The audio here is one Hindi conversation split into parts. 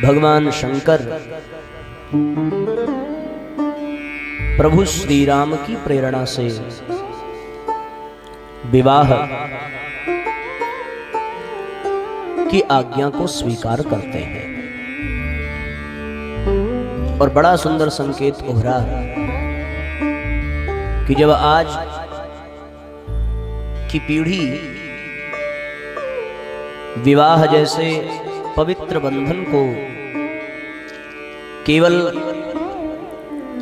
भगवान शंकर प्रभु श्री राम की प्रेरणा से विवाह की आज्ञा को स्वीकार करते हैं और बड़ा सुंदर संकेत उभरा कि जब आज की पीढ़ी विवाह जैसे पवित्र बंधन को केवल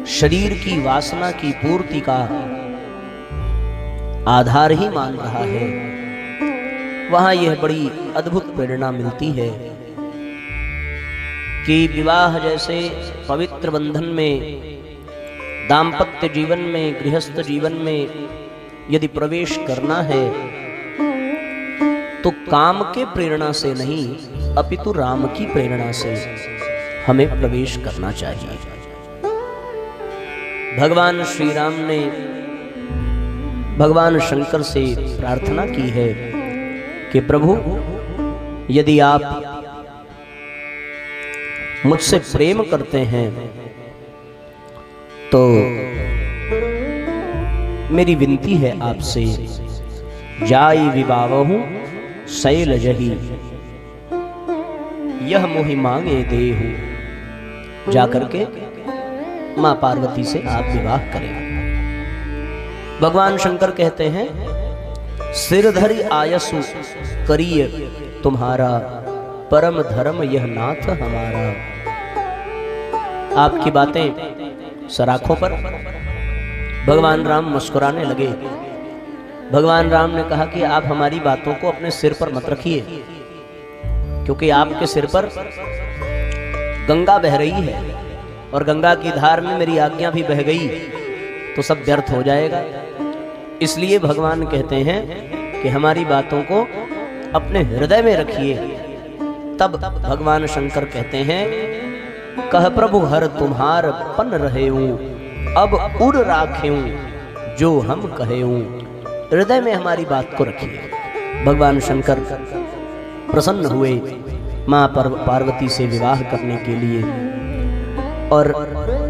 शरीर की वासना की पूर्ति का आधार ही मान रहा है, वहां यह बड़ी अद्भुत प्रेरणा मिलती है कि विवाह जैसे पवित्र बंधन में, दाम्पत्य जीवन में, गृहस्थ जीवन में यदि प्रवेश करना है तो काम के प्रेरणा से नहीं अपितु राम की प्रेरणा से हमें प्रवेश करना चाहिए। भगवान श्री राम ने भगवान शंकर से प्रार्थना की है कि प्रभु यदि आप मुझसे प्रेम करते हैं तो मेरी विनती है आपसे, जाई विवाहु शैल जही यह मोहि मांगे देहु। जाकर के मां पार्वती से आप विवाह करें। भगवान शंकर कहते हैं, सिरधरि आयसु करिय तुम्हारा, परम धर्म यह नाथ हमारा। आपकी बातें सराखों पर भगवान राम मुस्कुराने लगे। भगवान राम ने कहा कि आप हमारी बातों को अपने सिर पर मत रखिए, क्योंकि आपके सिर पर गंगा बह रही है और गंगा की धार में मेरी आज्ञा भी बह गई तो सब व्यर्थ हो जाएगा। इसलिए भगवान कहते हैं कि हमारी बातों को अपने हृदय में रखिए। तब भगवान शंकर कहते हैं, कह प्रभु हर तुम्हार पन रहेऊं, अब उड़ राखेऊं जो हम कहेऊं। हृदय में हमारी बात को रखिए। भगवान शंकर प्रसन्न हुए मां पार्वती से विवाह करने के लिए और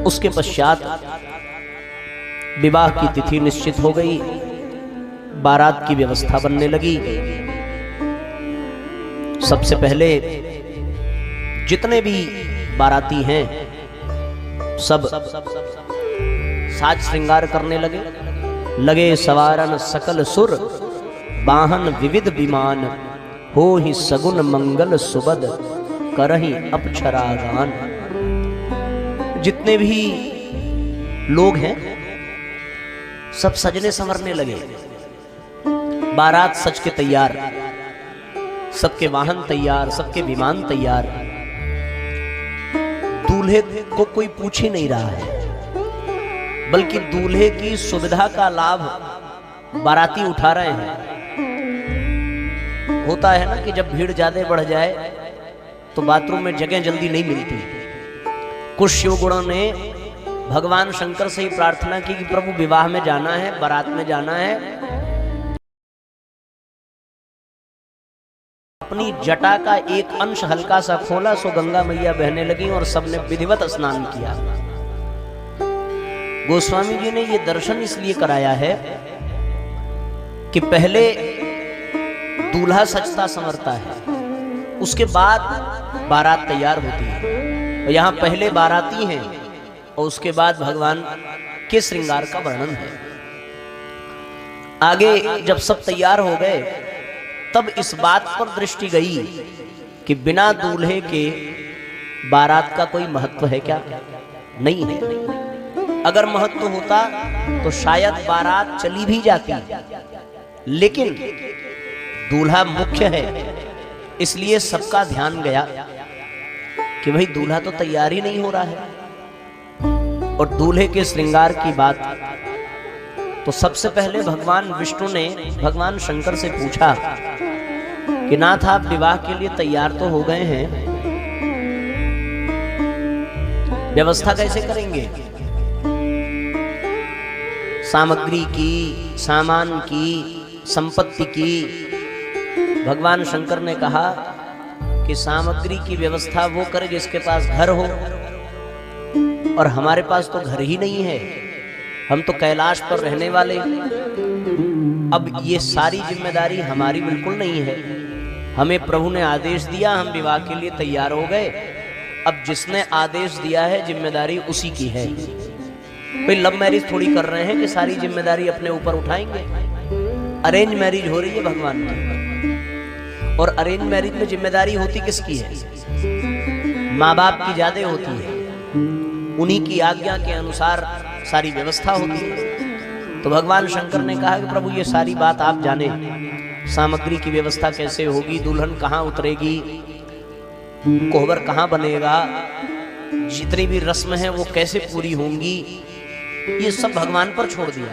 उसके पश्चात विवाह की तिथि निश्चित हो गई, बारात की व्यवस्था बनने लगी। सबसे पहले जितने भी बाराती हैं सब साज श्रृंगार करने लगे सवारन सकल सुर, वाहन विविध विमान, हो ही सगुन मंगल सुबद, करहि अप्सरा गान। जितने भी लोग हैं सब सजने संवरने लगे, बारात सज के तैयार, सबके वाहन तैयार, सबके विमान तैयार। दूल्हे को कोई पूछ ही नहीं रहा है, बल्कि दूल्हे की सुविधा का लाभ बाराती उठा रहे हैं। होता है ना कि जब भीड़ ज्यादा बढ़ जाए तो बाथरूम में जगह जल्दी नहीं मिलती। कुछ शिवगुणों ने भगवान शंकर से ही प्रार्थना की कि प्रभु विवाह में जाना है, बारात में जाना है। अपनी जटा का एक अंश हल्का सा खोला सो गंगा मैया बहने लगी और सबने विधिवत स्नान किया। गोस्वामी जी ने ये दर्शन इसलिए कराया है कि पहले दूल्हा सजता संवरता है, उसके बाद बारात तैयार होती है। और यहाँ पहले बाराती हैं और उसके बाद भगवान के श्रृंगार का वर्णन है। आगे जब सब तैयार हो गए तब इस बात पर दृष्टि गई कि बिना दूल्हे के बारात का कोई महत्व है क्या? नहीं है। अगर महत्व होता तो शायद बारात चली भी जाती, लेकिन दूल्हा मुख्य है, इसलिए सबका ध्यान गया कि भाई दूल्हा तो तैयार ही नहीं हो रहा है। और दूल्हे के श्रृंगार की बात तो सबसे पहले भगवान विष्णु ने भगवान शंकर से पूछा कि नाथ आप विवाह के लिए तैयार तो हो गए हैं, व्यवस्था कैसे करेंगे? सामग्री की, सामान की, संपत्ति की। भगवान शंकर ने कहा कि सामग्री की व्यवस्था वो करे जिसके पास घर हो, और हमारे पास तो घर ही नहीं है, हम तो कैलाश पर रहने वाले। अब ये सारी जिम्मेदारी हमारी बिल्कुल नहीं है। हमें प्रभु ने आदेश दिया, हम विवाह के लिए तैयार हो गए। अब जिसने आदेश दिया है जिम्मेदारी उसी की है। कोई लव मैरिज थोड़ी कर रहे हैं कि सारी जिम्मेदारी अपने ऊपर उठाएंगे। अरेंज मैरिज हो रही है भगवान की, और अरेंज मैरिज में जिम्मेदारी होती किसकी है? माँ बाप की ज्यादा होती है, उन्हीं की आज्ञा के अनुसार सारी व्यवस्था होती है। तो भगवान शंकर ने कहा कि प्रभु ये सारी बात आप जाने, सामग्री की व्यवस्था कैसे होगी, दुल्हन कहाँ उतरेगी, कोहबर कहाँ बनेगा, जितनी भी रस्म है वो कैसे पूरी होंगी, ये सब भगवान पर छोड़ दिया।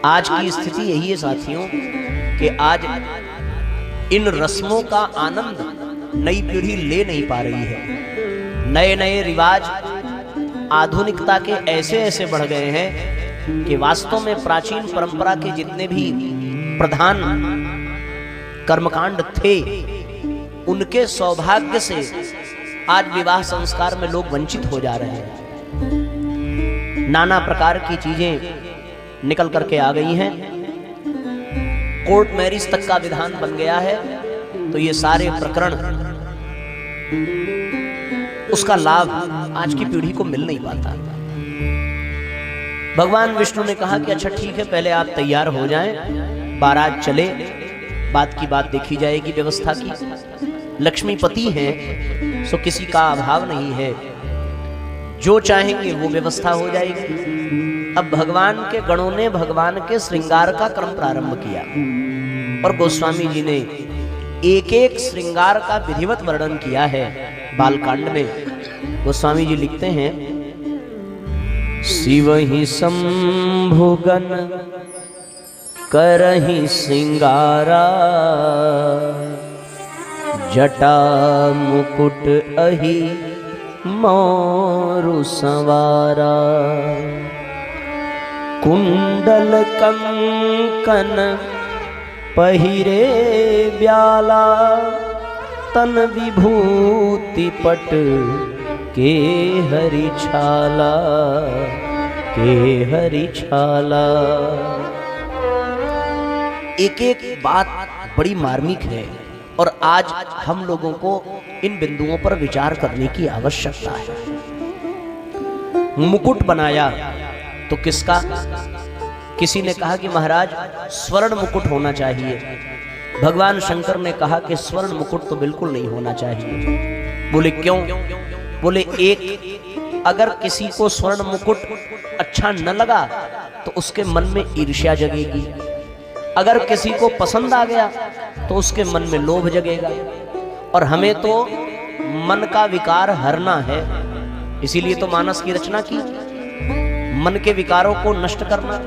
आज की स्थिति यही है साथियों कि आज इन रस्मों का आनंद नई पीढ़ी ले नहीं पा रही है। नए नए रिवाज आधुनिकता के ऐसे ऐसे बढ़ गए हैं कि वास्तव में प्राचीन परंपरा के जितने भी प्रधान कर्मकांड थे, उनके सौभाग्य से आज विवाह संस्कार में लोग वंचित हो जा रहे हैं। नाना प्रकार की चीजें निकल करके आ गई हैं, कोर्ट मैरिज तक का विधान बन गया है। तो ये सारे प्रकरण, उसका लाभ आज की पीढ़ी को मिल नहीं पाता। भगवान विष्णु ने कहा कि अच्छा ठीक है, पहले आप तैयार हो जाएं, बारात चले, बात की बात देखी जाएगी व्यवस्था की। लक्ष्मीपति हैं सो किसी का अभाव नहीं है, जो चाहेंगे वो व्यवस्था हो जाएगी। अब भगवान के गणों ने भगवान के श्रृंगार का क्रम प्रारंभ किया, और गोस्वामी जी ने एक एक श्रृंगार का विधिवत वर्णन किया है बालकांड में। गोस्वामी जी लिखते हैं, शिव ही शंभुगन करहि श्रृंगारा, जटा मुकुट अहि मोरु संवारा, कुंडल कंकन पहिरे ब्याला, तन विभूति पट के हरि छाला, के हरि छाला। एक एक बात बड़ी मार्मिक है, और आज हम लोगों को इन बिंदुओं पर विचार करने की आवश्यकता है। मुकुट बनाया तो किसका? किसी ने कहा कि महाराज स्वर्ण मुकुट होना चाहिए। भगवान शंकर ने कहा कि स्वर्ण मुकुट तो बिल्कुल नहीं होना चाहिए। बोले क्यों? बोले एक, अगर किसी को स्वर्ण मुकुट अच्छा न लगा तो उसके मन में ईर्ष्या जगेगी, अगर किसी को पसंद आ गया तो उसके मन में लोभ जगेगा, और हमें तो मन का विकार हरना है, इसीलिए तो मानस की रचना की, मन के विकारों को नष्ट करना।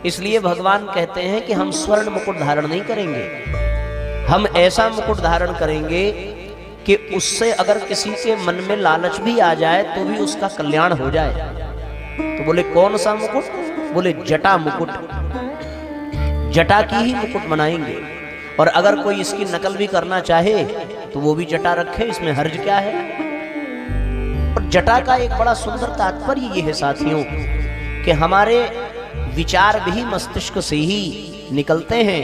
इसलिए भगवान कहते हैं कि हम स्वर्ण मुकुट धारण नहीं करेंगे, हम ऐसा मुकुट धारण करेंगे कि उससे अगर किसी के मन में लालच भी आ जाए तो भी उसका कल्याण हो जाए। तो बोले कौन सा मुकुट? बोले जटा मुकुट, जटा की ही मुकुट बनाएंगे, और अगर कोई इसकी नकल भी करना चाहे तो वो भी जटा रखे, इसमें हर्ज क्या है। और जटा का एक बड़ा सुंदर तात्पर्य ये है साथियों कि हमारे विचार भी मस्तिष्क से ही निकलते हैं,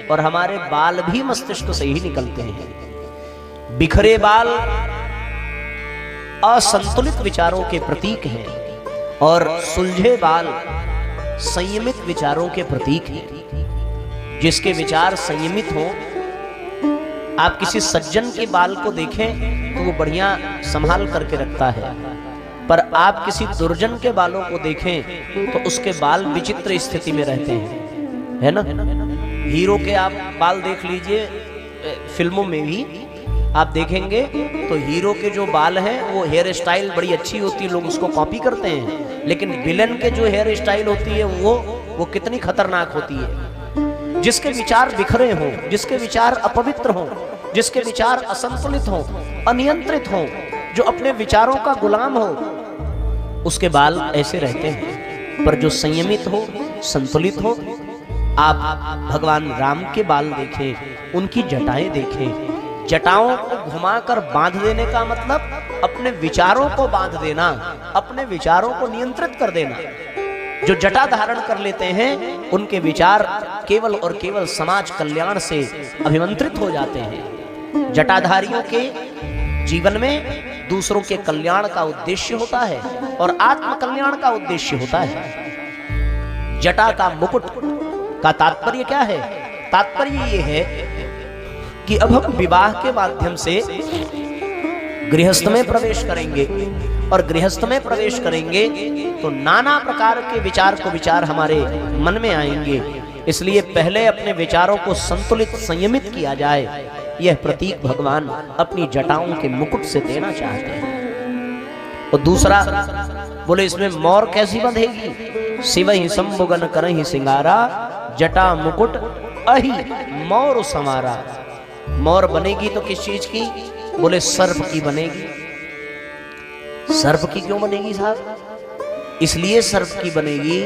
और हमारे बाल भी मस्तिष्क से ही निकलते हैं। बिखरे बाल असंतुलित विचारों के प्रतीक हैं, और सुलझे बाल संयमित विचारों के प्रतीक हैं। जिसके विचार संयमित हों, आप किसी सज्जन के बाल को देखें तो वो बढ़िया संभाल करके रखता है, पर आप किसी दुर्जन के बालों को देखें तो उसके बाल विचित्र स्थिति में रहते हैं, है ना। हीरो के आप बाल देख लीजिए, फिल्मों में भी आप देखेंगे तो हीरो के जो बाल हैं वो हेयर स्टाइल बड़ी अच्छी होती है, लोग उसको कॉपी करते हैं, लेकिन विलन के जो हेयर स्टाइल होती है वो कितनी खतरनाक होती है। जिसके विचार बिखरे हों, जिसके विचार अपवित्र हों, जिसके विचार असंतुलित हों, अनियंत्रित हों, जो अपने विचारों का गुलाम हो, उसके बाल ऐसे रहते हैं। पर जो संयमित हो, संतुलित हो, आप भगवान राम के बाल देखें, उनकी जटाएं देखें, जटाओं को घुमाकर बांध देने का मतलब अपने विचारों को बांध देना, अपने विचारों को नियंत्रित कर देना। जो जटा धारण कर लेते हैं उनके विचार केवल और केवल समाज कल्याण से अभिमंत्रित हो जाते हैं। जटाधारियों के जीवन में दूसरों के कल्याण का उद्देश्य होता है और आत्म कल्याण का उद्देश्य होता है। जटा का मुकुट का तात्पर्य क्या है? तात्पर्य ये है कि अब हम विवाह के माध्यम से गृहस्थ में प्रवेश करेंगे और गृहस्थ में प्रवेश करेंगे तो नाना प्रकार के विचार को विचार हमारे मन में आएंगे। इसलिए पहले अपने विचारों को संतुलित संयमित किया जाए, यह प्रतीक भगवान अपनी जटाओं के मुकुट से देना चाहते हैं। और दूसरा बोले इसमें मोर कैसी बंधेगी? शिव ही संबुगन करहि सिंगारा, जटा मुकुट अहि मोर समारा। मोर बनेगी तो किस चीज की? बोले सर्प की बनेगी। सर्प की क्यों बनेगी साहब? इसलिए सर्प की बनेगी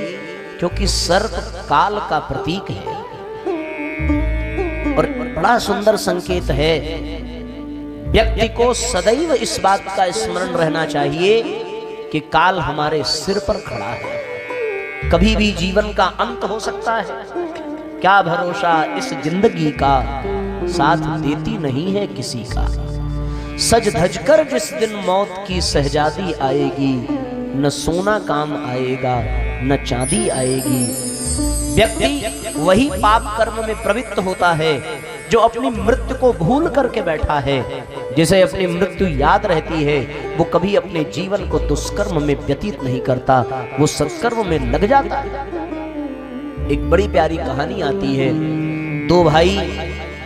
क्योंकि सर्प काल का प्रतीक है और बड़ा सुंदर संकेत है। व्यक्ति को सदैव इस बात का स्मरण रहना चाहिए कि काल हमारे सिर पर खड़ा है, कभी भी जीवन का अंत हो सकता है। क्या भरोसा इस जिंदगी का, साथ देती नहीं है किसी का। सज धज कर जिस दिन मौत की सहजादी आएगी, न सोना काम आएगा न चांदी आएगी। व्यक्ति वही पाप कर्म में प्रवृत्त होता है जो अपनी मृत्यु को भूल करके बैठा है। जिसे अपनी मृत्यु याद रहती है वो कभी अपने जीवन को दुष्कर्म में व्यतीत नहीं करता, वो सत्कर्म में लग जाता है। एक बड़ी प्यारी कहानी आती है। दो भाई,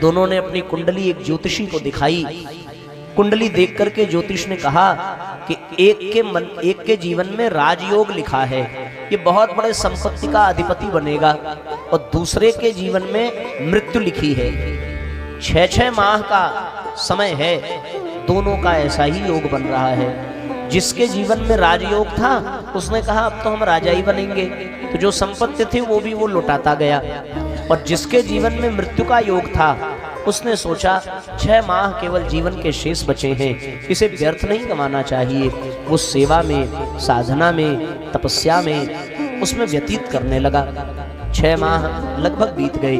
दोनों ने अपनी कुंडली एक ज्योतिषी को दिखाई। कुंडली देख करके ज्योतिष ने कहा कि एक के जीवन में राजयोग लिखा है, ये बहुत बड़े संपत्ति का अधिपति बनेगा, और दूसरे के जीवन में मृत्यु लिखी है। 6-6 माह का समय है, दोनों का ऐसा ही योग बन रहा है। जिसके जीवन में राजयोग था उसने कहा अब तो हम राजा ही बनेंगे, तो जो संपत्ति थी वो लुटाता गया। और जिसके जीवन में मृत्यु का योग था उसने सोचा 6 माह केवल जीवन के शेष बचे हैं, इसे व्यर्थ नहीं गंवाना चाहिए। वो सेवा में, साधना में, तपस्या में उसमें व्यतीत करने लगा। 6 माह लगभग बीत गए।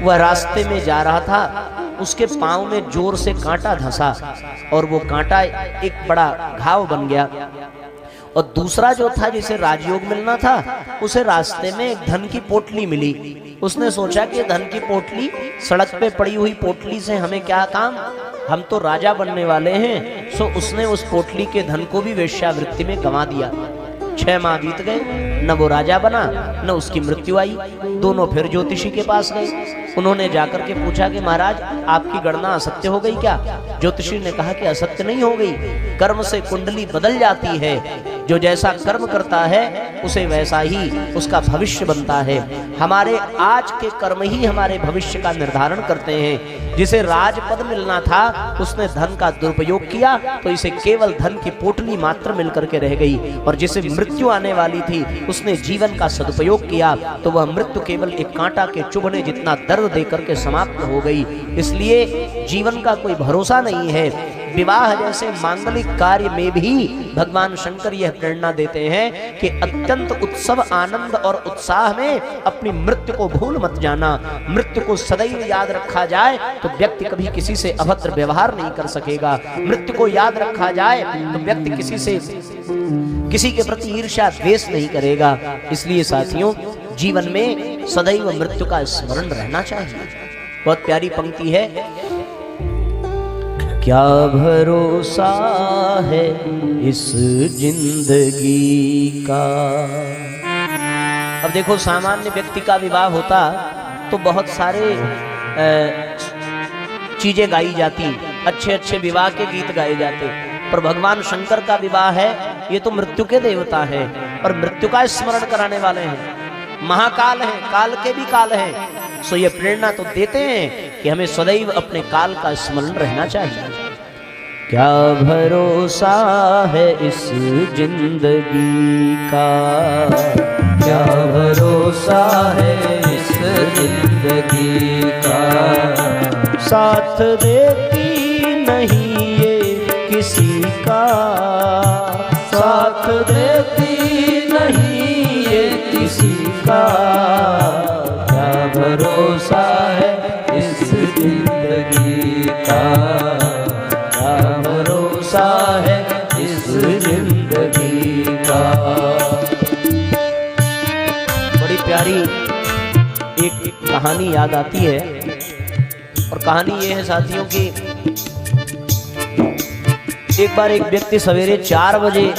वह रास्ते में जा रहा था, उसके पांव में जोर से कांटा धंसा और वो कांटा एक बड़ा घाव बन गया। और दूसरा जो था जिसे राजयोग मिलना था, उसे रास्ते में एक धन की पोटली मिली। उसने सोचा कि धन की पोटली, सड़क पे पड़ी हुई पोटली से हमें क्या काम, हम तो राजा बनने वाले हैं। सो उसने उस पोटली के धन को भी वेश्यावृत्ति में गंवा दिया। 6 माह बीत गए, न वो राजा बना न उसकी मृत्यु आई। दोनों फिर ज्योतिषी के पास गए। उन्होंने जाकर के पूछा कि महाराज आपकी गणना असत्य हो गई क्या? ज्योतिषी ने कहा कि असत्य नहीं हो गई, कर्म से कुंडली बदल जाती है। जो जैसा कर्म करता है उसे वैसा ही उसका भविष्य बनता है। हमारे आज के कर्म ही हमारे भविष्य का निर्धारण करते हैं। जिसे राजपद मिलना था उसने धन का दुरुपयोग किया तो इसे केवल धन की पोटली मात्र मिलकर के रह गई, और जिसे मृत्यु आने वाली थी उसने जीवन का सदुपयोग किया तो वह मृत्यु केवल एक कांटा के चुभने जितना दर्द देकर के समाप्त हो गई। इसलिए जीवन का कोई भरोसा नहीं है। विवाह जैसे मांगलिक कार्य में भी भगवान शंकर यह प्रेरणा देते हैं कि अत्यंत उत्सव, आनंद और उत्साह में अपनी मृत्यु को भूल मत जाना। मृत्यु को सदैव याद रखा जाए तो व्यक्ति कभी किसी से अभद्र व्यवहार नहीं कर सकेगा। मृत्यु को याद रखा जाए तो व्यक्ति किसी के प्रति ईर्ष्या द्वेष नहीं करेगा। इसलिए साथियों, जीवन में सदैव मृत्यु का स्मरण रहना चाहिए। बहुत प्यारी पंक्ति है, क्या भरोसा है इस जिंदगी का। अब देखो, सामान्य व्यक्ति का विवाह होता तो बहुत सारे चीजें गाई जाती, अच्छे अच्छे विवाह के गीत गाए जाते, पर भगवान शंकर का विवाह है, ये तो मृत्यु के देवता है और मृत्यु का स्मरण कराने वाले हैं। महाकाल है, काल के भी काल है। सो ये प्रेरणा तो देते हैं कि हमें सदैव अपने काल का स्मरण रहना चाहिए। क्या भरोसा है इस जिंदगी का, क्या भरोसा है इस जिंदगी का। साथ देती नहीं ये किसी का, साथ देती नहीं ये किसी का, क्या भरोसा है इस जिंदगी का, क्या भरोसा है इस जिंदगी का। बड़ी प्यारी एक कहानी याद आती है, और कहानी ये है साथियों की, एक बार एक व्यक्ति सवेरे 4 बजे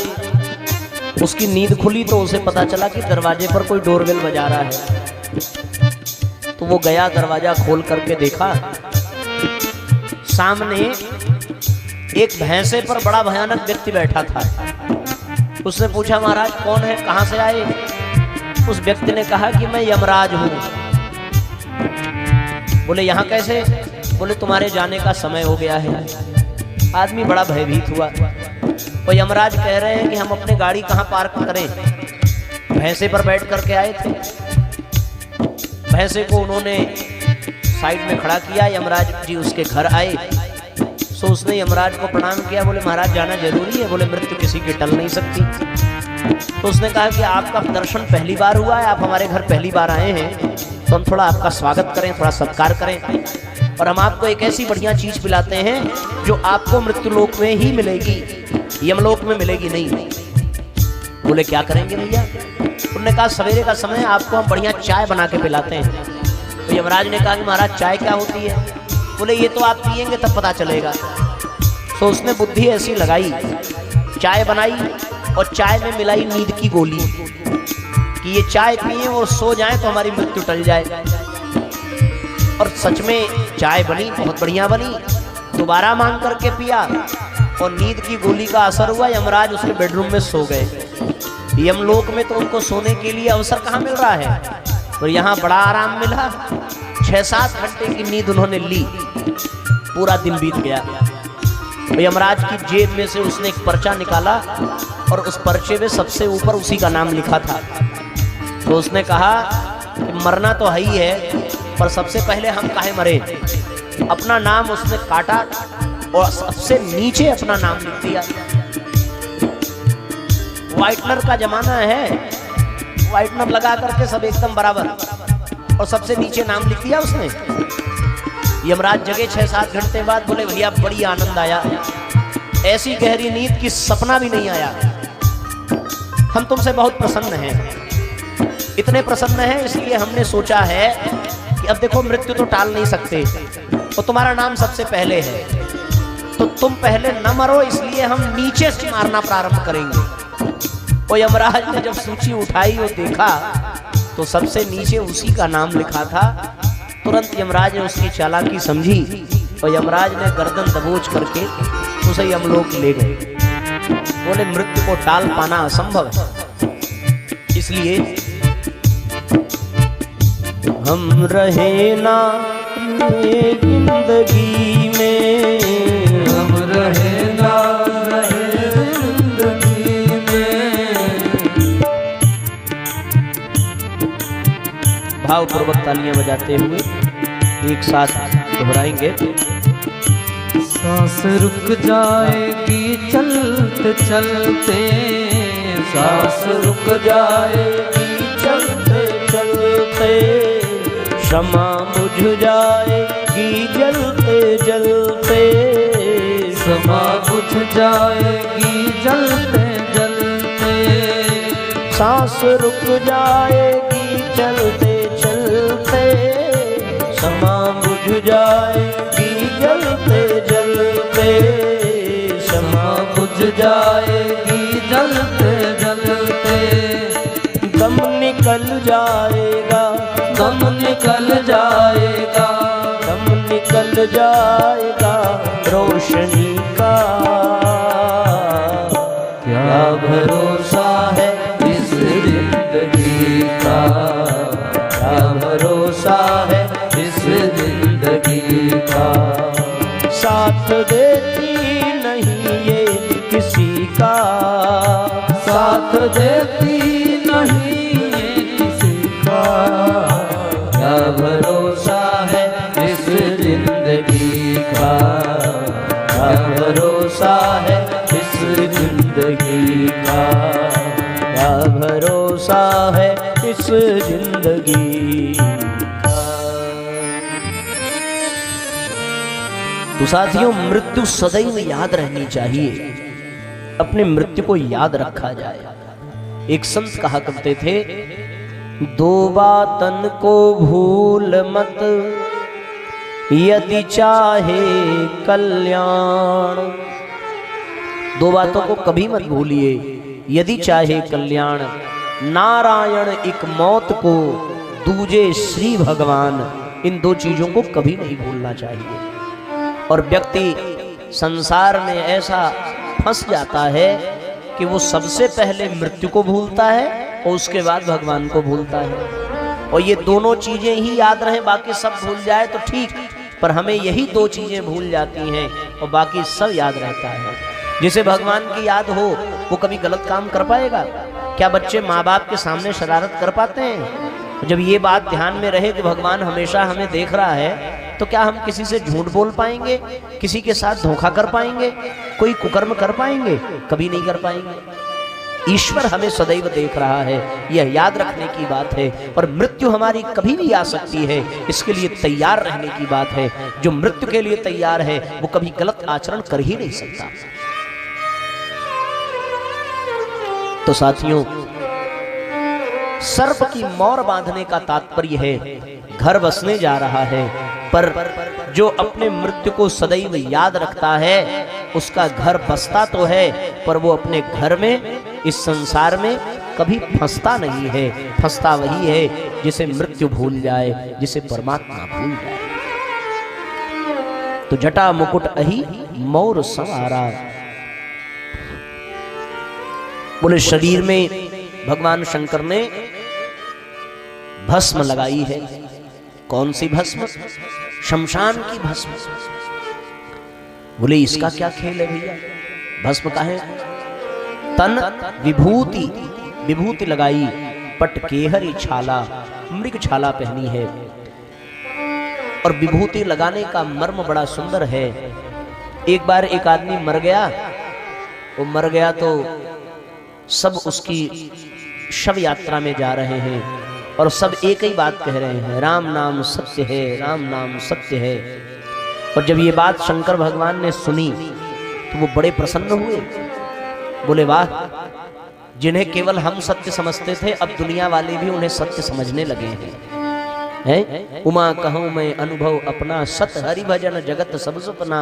उसकी नींद खुली तो उसे पता चला कि दरवाजे पर कोई डोरबेल बजा रहा है। तो वो गया, दरवाजा खोल करके देखा, सामने एक भैंसे पर बड़ा भयानक व्यक्ति बैठा था। उसने पूछा, महाराज कौन है, कहां से आए? उस व्यक्ति ने कहा कि मैं यमराज हूं। बोले यहाँ कैसे? बोले तुम्हारे जाने का समय हो गया है। आदमी बड़ा भयभीत हुआ, और यमराज कह रहे हैं कि हम अपने गाड़ी कहाँ पार्क करें? भैंसे पर बैठ करके आए थे। भैंसे को उन्होंने साइड में खड़ा किया, यमराज जी उसके घर आए। सो उसने यमराज को प्रणाम किया। बोले महाराज जाना जरूरी है? बोले मृत्यु किसी की टल नहीं सकती। तो उसने कहा कि आपका दर्शन पहली बार हुआ है, आप हमारे घर पहली बार आए हैं, तो हम थोड़ा आपका स्वागत करें, थोड़ा सत्कार करें, और हम आपको एक ऐसी बढ़िया चीज पिलाते हैं जो आपको मृत्युलोक में ही मिलेगी, यमलोक में मिलेगी नहीं। बोले क्या करेंगे भैया? उन्होंने कहा सवेरे का समय आपको हम बढ़िया चाय बना के पिलाते हैं। तो यमराज ने कहा कि महाराज चाय क्या होती है? बोले ये तो आप पियेंगे तब पता चलेगा। तो उसने बुद्धि ऐसी लगाई, चाय बनाई और चाय में मिलाई नींद की गोली कि ये चाय पिए और सो जाएं तो हमारी मृत्यु टल जाए। और सच में चाय बनी, बहुत बढ़िया बनी। दोबारा मांग करके पिया और नींद की गोली का असर हुआ। यमराज उसके बेडरूम में सो गए। यमलोक में तो उनको सोने के लिए अवसर कहाँ मिल रहा है, और यहाँ बड़ा आराम मिला। 6-7 घंटे की नींद उन्होंने ली। पूरा दिन बीत गया। यमराज की जेब में से उसने एक पर्चा निकाला और उस पर्चे में सबसे ऊपर उसी का नाम लिखा था। तो उसने कहा कि मरना तो है ही है, पर सबसे पहले हम काहे मरे। अपना नाम उसने काटा और सबसे नीचे अपना नाम लिख दिया। व्हाइटनर का जमाना है, व्हाइटनर लगा करके सब एकदम बराबर, और सबसे नीचे नाम लिख दिया उसने। यमराज जगे 6-7 घंटे बाद। बोले भैया बड़ी आनंद आया, ऐसी गहरी नींद की सपना भी नहीं आया। हम तुमसे बहुत प्रसन्न हैं, इतने प्रसन्न हैं इसलिए हमने सोचा है कि अब देखो मृत्यु तो टाल नहीं सकते, तो तुम्हारा नाम सबसे पहले है, तो तुम पहले न मरो, इसलिए हम नीचे से मारना प्रारंभ करेंगे। और यमराज ने जब सूची उठाई और देखा तो सबसे नीचे उसी का नाम लिखा था। तुरंत यमराज ने उसकी चालाकी समझी और यमराज ने गर्दन दबोच करके उसे यमलोक ले गए। बोले मृत्यु को टाल पाना असंभव है, इसलिए हम रहे ना जिंदगी में, हम रहे ना रहे जिंदगी में। भावपूर्वक तालियां बजाते हुए एक साथ दोहराएंगे। सांस रुक जाएगी चलते चलते, सांस रुक जाएगी चलते चलते, क्षमा बुझ जाएगी जलते जलते, क्षमा बुझ जाएगी जलते जलते। सांस रुक जाएगी चलते चलते, क्षमा बुझ जाएगी जलते जलते, क्षमा बुझ जाएगी जलते जलते। दम निकल जाएगा, दम निकल जाएगा, दम निकल जाएगा रोशनी का, क्या भरोसा है इस जिंदगी का, क्या भरोसा है इस जिंदगी का। साथ देती नहीं ये किसी का, साथ देती नहीं ये किसी का, क्या भरोसा है इस जिंदगी जिंदगी का। तो साथियों, मृत्यु सदैव याद रहनी चाहिए, अपने मृत्यु को याद रखा जाए। एक संत कहा करते थे, दो बातन को भूल मत यदि चाहे कल्याण। दो बातों को कभी मत भूलिए यदि चाहे कल्याण। नारायण एक मौत को, दूजे श्री भगवान। इन दो चीजों को कभी नहीं भूलना चाहिए। और व्यक्ति संसार में ऐसा फंस जाता है कि वो सबसे पहले मृत्यु को भूलता है और उसके बाद भगवान को भूलता है। और ये दोनों चीजें ही याद रहें, बाकी सब भूल जाए तो ठीक, पर हमें यही दो चीजें भूल जाती हैं और बाकी सब याद रहता है। जिसे भगवान की याद हो वो कभी गलत काम कर पाएगा? क्या बच्चे माँ बाप के सामने शरारत कर पाते हैं? जब ये बात ध्यान में रहे कि भगवान हमेशा हमें देख रहा है, तो क्या हम किसी से झूठ बोल पाएंगे? किसी के साथ धोखा कर पाएंगे? कोई कुकर्म कर पाएंगे? कभी नहीं कर पाएंगे। ईश्वर हमें सदैव देख रहा है, यह याद रखने की बात है। और मृत्यु हमारी कभी भी आ सकती है, इसके लिए तैयार रहने की बात है। जो मृत्यु के लिए तैयार है वो कभी गलत आचरण कर ही नहीं सकता। तो साथियों, सर्प की मौर बांधने का तात्पर्य है घर बसने जा रहा है, पर जो अपने मृत्यु को सदैव याद रखता है उसका घर बसता तो है, पर वो अपने घर में, इस संसार में कभी फंसता नहीं है। फंसता वही है जिसे मृत्यु भूल जाए, जिसे परमात्मा भूल जाए। तो जटा मुकुट अहि मोर संवारा। बोले शरीर में भगवान शंकर ने भस्म लगाई है। कौन सी भस्म? शमशान की भस्म। बोले इसका क्या खेल है भैया? भस्म का है तन विभूति, विभूति लगाई, पट केहरी छाला, मृग छाला पहनी है। और विभूति लगाने का मर्म बड़ा सुंदर है। एक बार एक आदमी मर गया, वो मर गया तो सब उसकी शव यात्रा में जा रहे हैं और सब एक ही बात कह रहे हैं, राम नाम सत्य है, राम नाम सत्य है। और जब ये बात शंकर भगवान ने सुनी तो वो बड़े प्रसन्न हुए। बोले वाह, जिन्हें केवल हम सत्य समझते थे अब दुनिया वाले भी उन्हें सत्य समझने लगे हैं। उमा कहूं मैं अनुभव अपना, सत हरि भजन जगत सब सपना।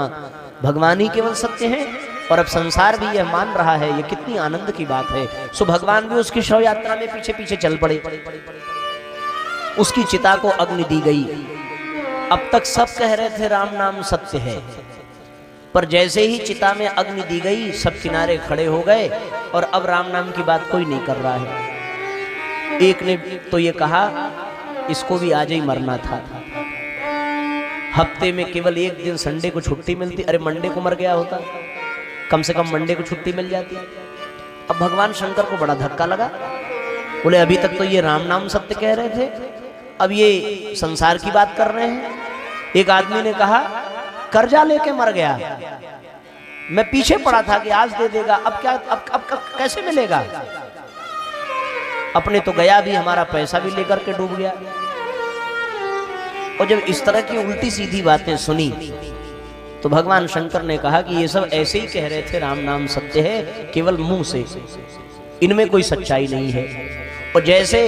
भगवान ही केवल सत्य है और अब संसार भी यह मान रहा है। ये कितनी आनंद की बात है। सो भगवान भी उसकी शव यात्रा में पीछे पीछे चल पड़े। उसकी चिता को अग्नि दी गई। अब तक सब कह रहे थे राम नाम सत्य है, पर जैसे ही चिता में अग्नि दी गई सब किनारे खड़े हो गए और अब राम नाम की बात कोई नहीं कर रहा है। एक ने तो ये कहा इसको भी आज ही मरना था, हफ्ते में केवल एक दिन संडे को छुट्टी मिलती। अरे मंडे को मर गया होता, कम से कम मंडे को छुट्टी मिल जाती। अब भगवान शंकर को बड़ा धक्का लगा। बोले अभी तक तो ये राम नाम सत्य कह रहे थे, अब ये संसार की बात कर रहे हैं। एक आदमी ने कहा कर्जा लेके मर गया, मैं पीछे पड़ा था कि आज दे देगा, अब क्या, अब कैसे मिलेगा? अपने तो गया भी, हमारा पैसा भी लेकर के डूब गया। और जब इस तरह की उल्टी सीधी बातें सुनी तो भगवान शंकर ने कहा कि ये सब ऐसे ही कह रहे थे राम नाम सत्य है, केवल मुंह से, इनमें कोई सच्चाई नहीं है। और जैसे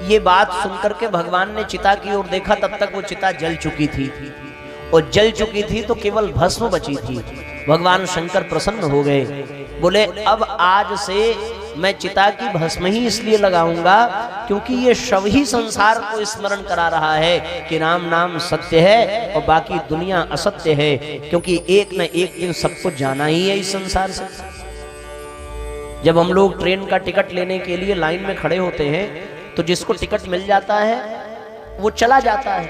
ये बात सुनकर के भगवान ने चिता की ओर देखा, तब तक वो चिता जल चुकी थी और जल चुकी थी तो केवल भस्म बची थी। भगवान शंकर प्रसन्न हो गए। बोले अब आज से मैं चिता की भस्म ही इसलिए लगाऊंगा क्योंकि ये शव ही संसार को स्मरण करा रहा है कि राम नाम सत्य है और बाकी दुनिया असत्य है। क्योंकि एक न एक दिन सबको जाना ही है इस संसार से। जब हम लोग ट्रेन का टिकट लेने के लिए लाइन में खड़े होते हैं तो जिसको टिकट मिल जाता है वो चला जाता है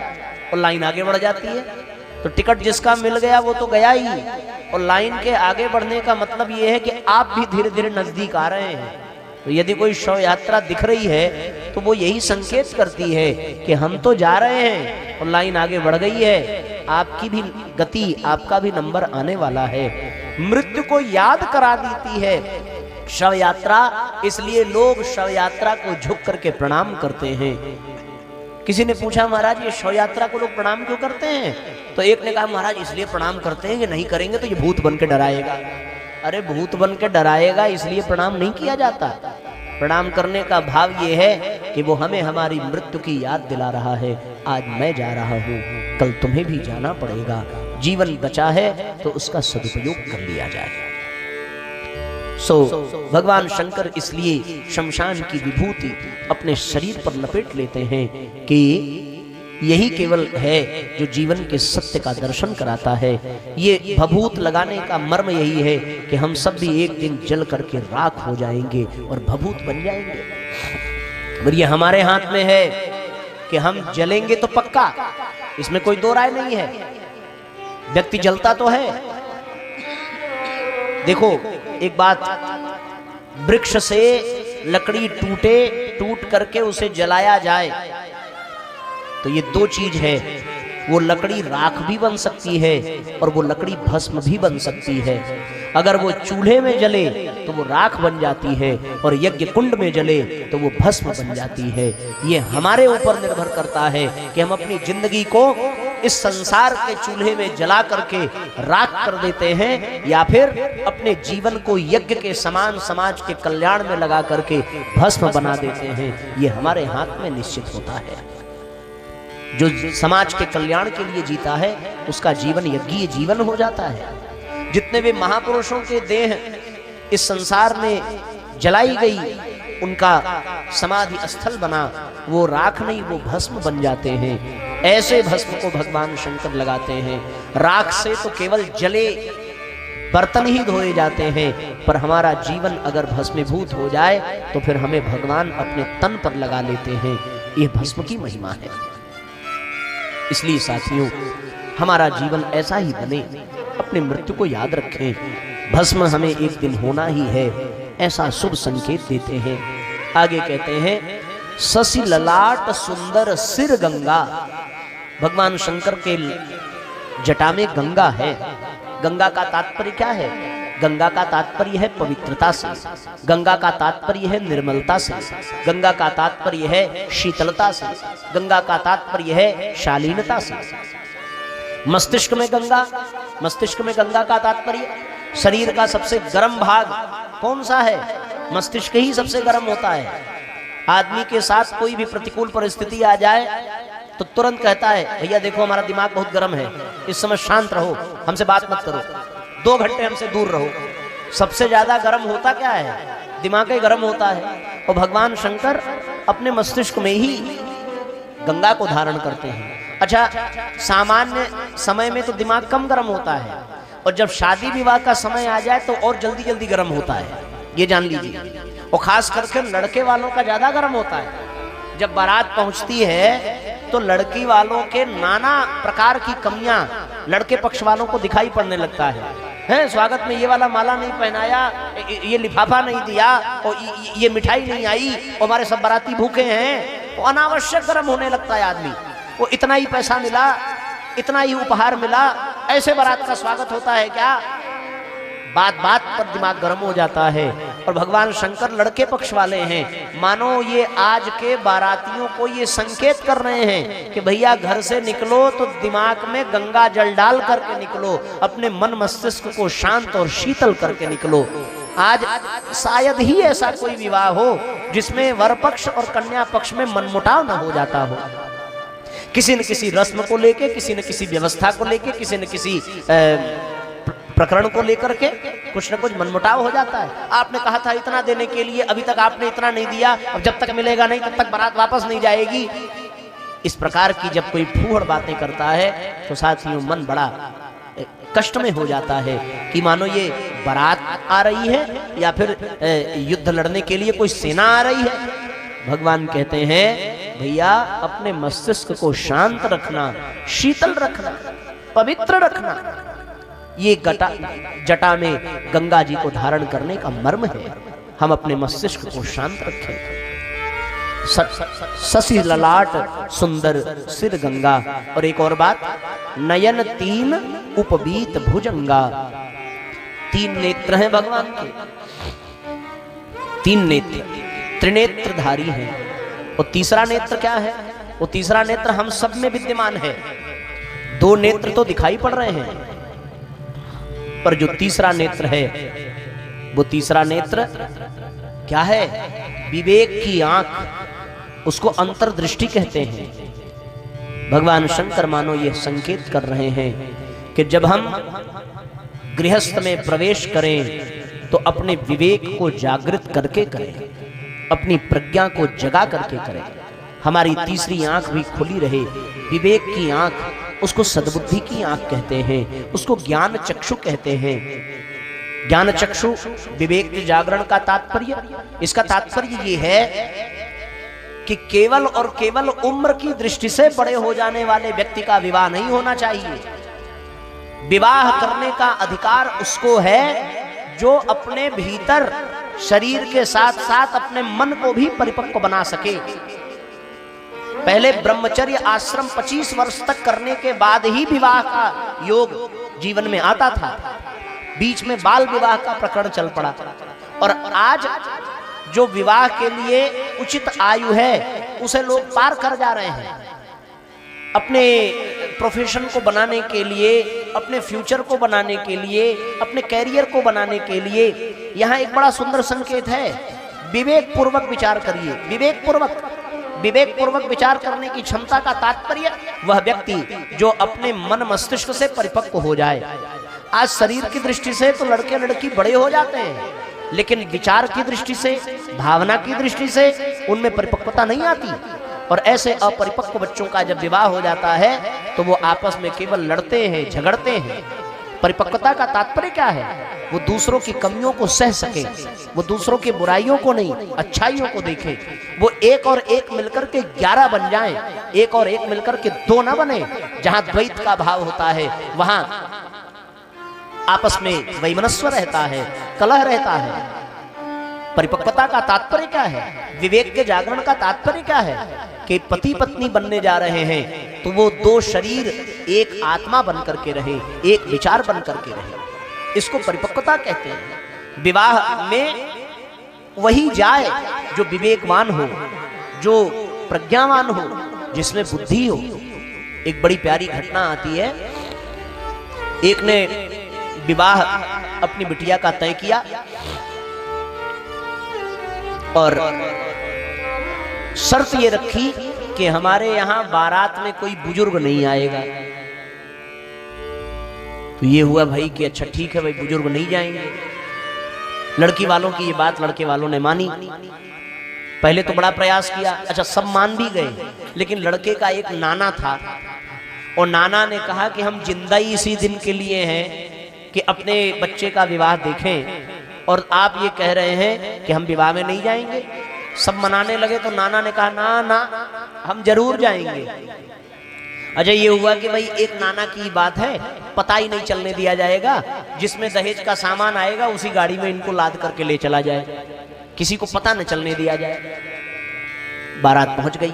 और लाइन आगे बढ़ जाती है। तो टिकट जिसका मिल गया वो तो गया ही, और लाइन के आगे बढ़ने का मतलब ये है कि आप भी धीरे धीरे नजदीक आ रहे हैं। तो यदि कोई शव यात्रा दिख रही है तो वो यही संकेत करती है कि हम तो जा रहे हैं और लाइन आगे बढ़ गई है, आपकी भी गति, आपका भी नंबर आने वाला है। मृत्यु को याद करा देती है शव यात्रा, इसलिए लोग शव यात्रा को झुक करके प्रणाम करते हैं। किसी ने पूछा महाराज ये शव यात्रा को लोग प्रणाम क्यों करते हैं? तो एक ने कहा महाराज इसलिए प्रणाम करते हैं कि नहीं करेंगे तो ये भूत बन के डराएगा। अरे भूत बन के डराएगा इसलिए प्रणाम नहीं किया जाता। प्रणाम करने का भाव ये है कि वो हमें हमारी मृत्यु की याद दिला रहा है। आज मैं जा रहा हूँ, कल तुम्हें भी जाना पड़ेगा। जीवन बचा है तो उसका सदुपयोग कर लिया जाए। भगवान शंकर इसलिए शमशान की विभूति अपने शरीर पर लपेट लेते हैं कि यही केवल है जो जीवन के सत्य का दर्शन कराता है। ये भभूत लगाने का मर्म यही है कि हम सब भी एक दिन जल करके राख हो जाएंगे और भभूत बन जाएंगे। और ये हमारे हाथ में है कि हम जलेंगे तो पक्का, इसमें कोई दो राय नहीं है। व्यक्ति जलता तो है। देखो एक बात, वृक्ष से लकड़ी टूट करके उसे जलाया जाए तो ये दो चीज है, वो लकड़ी राख भी बन सकती है और वो लकड़ी भस्म भी बन सकती है। अगर वो चूल्हे में जले तो वो राख बन जाती है और यज्ञ कुंड में जले तो वो भस्म बन जाती है। ये हमारे ऊपर निर्भर करता है कि हम अपनी जिंदगी को इस संसार के चूल्हे में जला करके राख कर देते हैं या फिर अपने जीवन को यज्ञ के समान समाज के कल्याण में लगा करके भस्म बना देते हैं। ये हमारे हाथ में निश्चित होता है। जो समाज के कल्याण के लिए जीता है उसका जीवन यज्ञीय जीवन हो जाता है। जितने भी महापुरुषों के देह इस संसार में जलाई गई, उनका समाधि स्थल बना, वो राख नहीं वो भस्म बन जाते हैं। ऐसे भस्म को भगवान शंकर लगाते हैं। राख से तो केवल जले बर्तन ही धोए जाते हैं, पर हमारा जीवन अगर भस्मीभूत हो जाए तो फिर हमें भगवान अपने तन पर लगा लेते हैं। यह भस्म की महिमा है। इसलिए साथियों, हमारा जीवन ऐसा ही बने, अपने मृत्यु को याद रखें। भस्म हमें एक दिन होना ही है, ऐसा शुभ संकेत देते हैं। आगे कहते हैं शशि ललाट सुंदर सिर गंगा। भगवान शंकर के जटा में गंगा है। गंगा का तात्पर्य क्या है? गंगा का तात्पर्य है पवित्रता से, गंगा का तात्पर्य है निर्मलता से, गंगा का तात्पर्य है शीतलता से, गंगा का तात्पर्य है शालीनता से। मस्तिष्क में गंगा, मस्तिष्क में गंगा का तात्पर्य शरीर का सबसे गर्म भाग कौन सा है? मस्तिष्क ही सबसे गर्म होता है। आदमी के साथ कोई भी प्रतिकूल परिस्थिति आ जाए तो तुरंत कहता है भैया देखो हमारा दिमाग बहुत गर्म है, इस समय शांत रहो, हमसे बात मत करो, 2 घंटे हमसे दूर रहो। सबसे ज्यादा गर्म होता क्या है? दिमाग ही गर्म होता है। और भगवान शंकर अपने मस्तिष्क में ही गंगा को धारण करते हैं। अच्छा, सामान्य समय में तो दिमाग कम गर्म होता है और जब शादी विवाह का समय आ जाए तो और जल्दी जल्दी गर्म होता है, ये जान लीजिए। और खास करके लड़के वालों का ज्यादा गर्म होता है। जब बारात पहुंचती है तो लड़की वालों के नाना प्रकार की कमियां लड़के पक्ष वालों को दिखाई पड़ने लगता है। स्वागत में ये वाला माला नहीं पहनाया, ये लिफाफा नहीं दिया, और ये मिठाई नहीं आई, और हमारे सब बाराती भूखे हैं। वो अनावश्यक गर्म होने लगता है आदमी। वो इतना ही पैसा मिला, इतना ही उपहार मिला, ऐसे बारात का स्वागत होता है क्या? बात बात पर दिमाग गर्म हो जाता है। और भगवान शंकर लड़के पक्ष वाले हैं। मानो ये आज के बारातियों को ये संकेत कर रहे हैं कि भैया घर से निकलो तो दिमाग में गंगा जल डाल करके निकलो, अपने मन मस्तिष्क को शांत और शीतल करके निकलो। आज शायद ही ऐसा कोई विवाह हो जिसमें वर पक्ष और कन्या पक्ष में मनमुटाव न हो जाता हो। किसी न किसी रस्म को लेके, किसी न किसी व्यवस्था को लेके, किसी न किसी प्रकरण को लेकर के कुछ न कुछ मनमुटाव हो जाता है। आपने कहा था इतना देने के लिए, अभी तक आपने इतना नहीं दिया, अब जब तक मिलेगा नहीं तब तक बारात वापस नहीं जाएगी। इस प्रकार की जब कोई फूहड़ बातें करता है तो साथियों मन बड़ा कष्ट में हो जाता है कि मानो ये बारात आ रही है या फिर युद्ध लड़ने के लिए कोई सेना आ रही है। भगवान कहते हैं भैया अपने मस्तिष्क को शांत रखना, शीतल रखना, पवित्र रखना। ये जटा में गंगा जी को धारण करने का मर्म है। हम अपने मस्तिष्क को शांत रखें। शशि ललाट सुंदर सिर गंगा। और एक और बात, नयन 3 उपबीत भुजंगा। 3 नेत्र हैं भगवान के। तीन नेत्र, त्रिनेत्रधारी हैं। और तीसरा नेत्र क्या है? वो तीसरा नेत्र हम सब में विद्यमान है। दो नेत्र तो दिखाई पड़ रहे हैं, पर जो तीसरा नेत्र है, वो तीसरा नेत्र क्या है? विवेक की आंख, उसको अंतर्दृष्टि कहते हैं। भगवान शंकर मानो ये संकेत कर रहे हैं कि जब हम गृहस्थ में प्रवेश करें तो अपने विवेक को जागृत करके करें, अपनी प्रज्ञा को जगा करके करें। हमारी तीसरी आंख भी खुली रहे, विवेक की आंख, उसको सद्बुद्धि की आंख कहते हैं, उसको ज्ञान चक्षु कहते हैं। ज्ञान चक्षु विवेक के जागरण का तात्पर्य, इसका तात्पर्य ये है कि केवल और केवल उम्र की दृष्टि से बड़े हो जाने वाले व्यक्ति का विवाह नहीं होना चाहिए। विवाह करने का अधिकार उसको है जो अपने भीतर शरीर के साथ साथ अपने मन को भी परिपक्व बना सके। पहले ब्रह्मचर्य आश्रम 25 वर्ष तक करने के बाद ही विवाह का योग जीवन में आता था। बीच में बाल विवाह का प्रकरण चल पड़ा, और आज जो विवाह के लिए उचित आयु है उसे लोग पार कर जा रहे हैं। अपने प्रोफेशन को बनाने के लिए, अपने फ्यूचर को बनाने के लिए, अपने कैरियर को बनाने के लिए यहाँ एक बड़ा सुंदर संकेत है। विवेक पूर्वक विचार करिए। विवेक पूर्वक विचार करने की क्षमता का तात्पर्य वह व्यक्ति जो अपने मन मस्तिष्क से परिपक्व हो जाए। आज शरीर की दृष्टि से तो लड़के लड़की बड़े हो जाते हैं, लेकिन विचार की दृष्टि से, भावना की दृष्टि से उनमें परिपक्वता नहीं आती। और ऐसे अपरिपक्व बच्चों का जब विवाह हो जाता है तो वो आपस में केवल लड़ते हैं, झगड़ते हैं। परिपक्वता का तात्पर्य क्या है? वो दूसरों की कमियों को सह सके, वो दूसरों की बुराइयों को नहीं, अच्छाइयों को देखे। वो एक और एक मिलकर के 11 बन जाएं, एक और एक मिलकर के 2 न बने। जहां द्वैत का भाव होता है वहां आपस में वैमनस्य रहता है, कलह रहता है। परिपक्वता का तात्पर्य क्या है? विवेक के जागरण का तात्पर्य क्या है? कि पति पत्नी बनने जा रहे हैं तो वो 2 शरीर एक आत्मा बन करके रहे, एक विचार बन करके रहे। इसको परिपक्वता कहते हैं। विवाह में वही जाए जो विवेकवान हो, जो प्रज्ञावान हो, जिसमें बुद्धि हो। एक बड़ी प्यारी घटना आती है। एक ने विवाह अपनी बिटिया का तय किया और शर्त ये रखी कि हमारे यहां बारात में कोई बुजुर्ग नहीं आएगा। तो ये हुआ भाई कि अच्छा ठीक है भाई, बुजुर्ग नहीं जाएंगे। लड़की वालों की ये बात लड़के वालों ने मानी। पहले तो बड़ा प्रयास किया, अच्छा सब मान भी गए, लेकिन लड़के का एक नाना था और नाना ने कहा कि हम जिंदा ही इसी दिन के लिए हैं कि अपने बच्चे का विवाह देखें, और आप ये कह रहे हैं कि हम विवाह में नहीं जाएंगे। सब मनाने लगे तो नाना ने कहा ना ना हम जरूर जाएंगे। अच्छा ये हुआ कि भाई एक नाना की बात है, पता ही नहीं चलने दिया जाएगा, जिसमें दहेज का सामान आएगा उसी गाड़ी में इनको लाद करके ले चला जाए, किसी को पता न चलने दिया जाए। बारात पहुंच गई,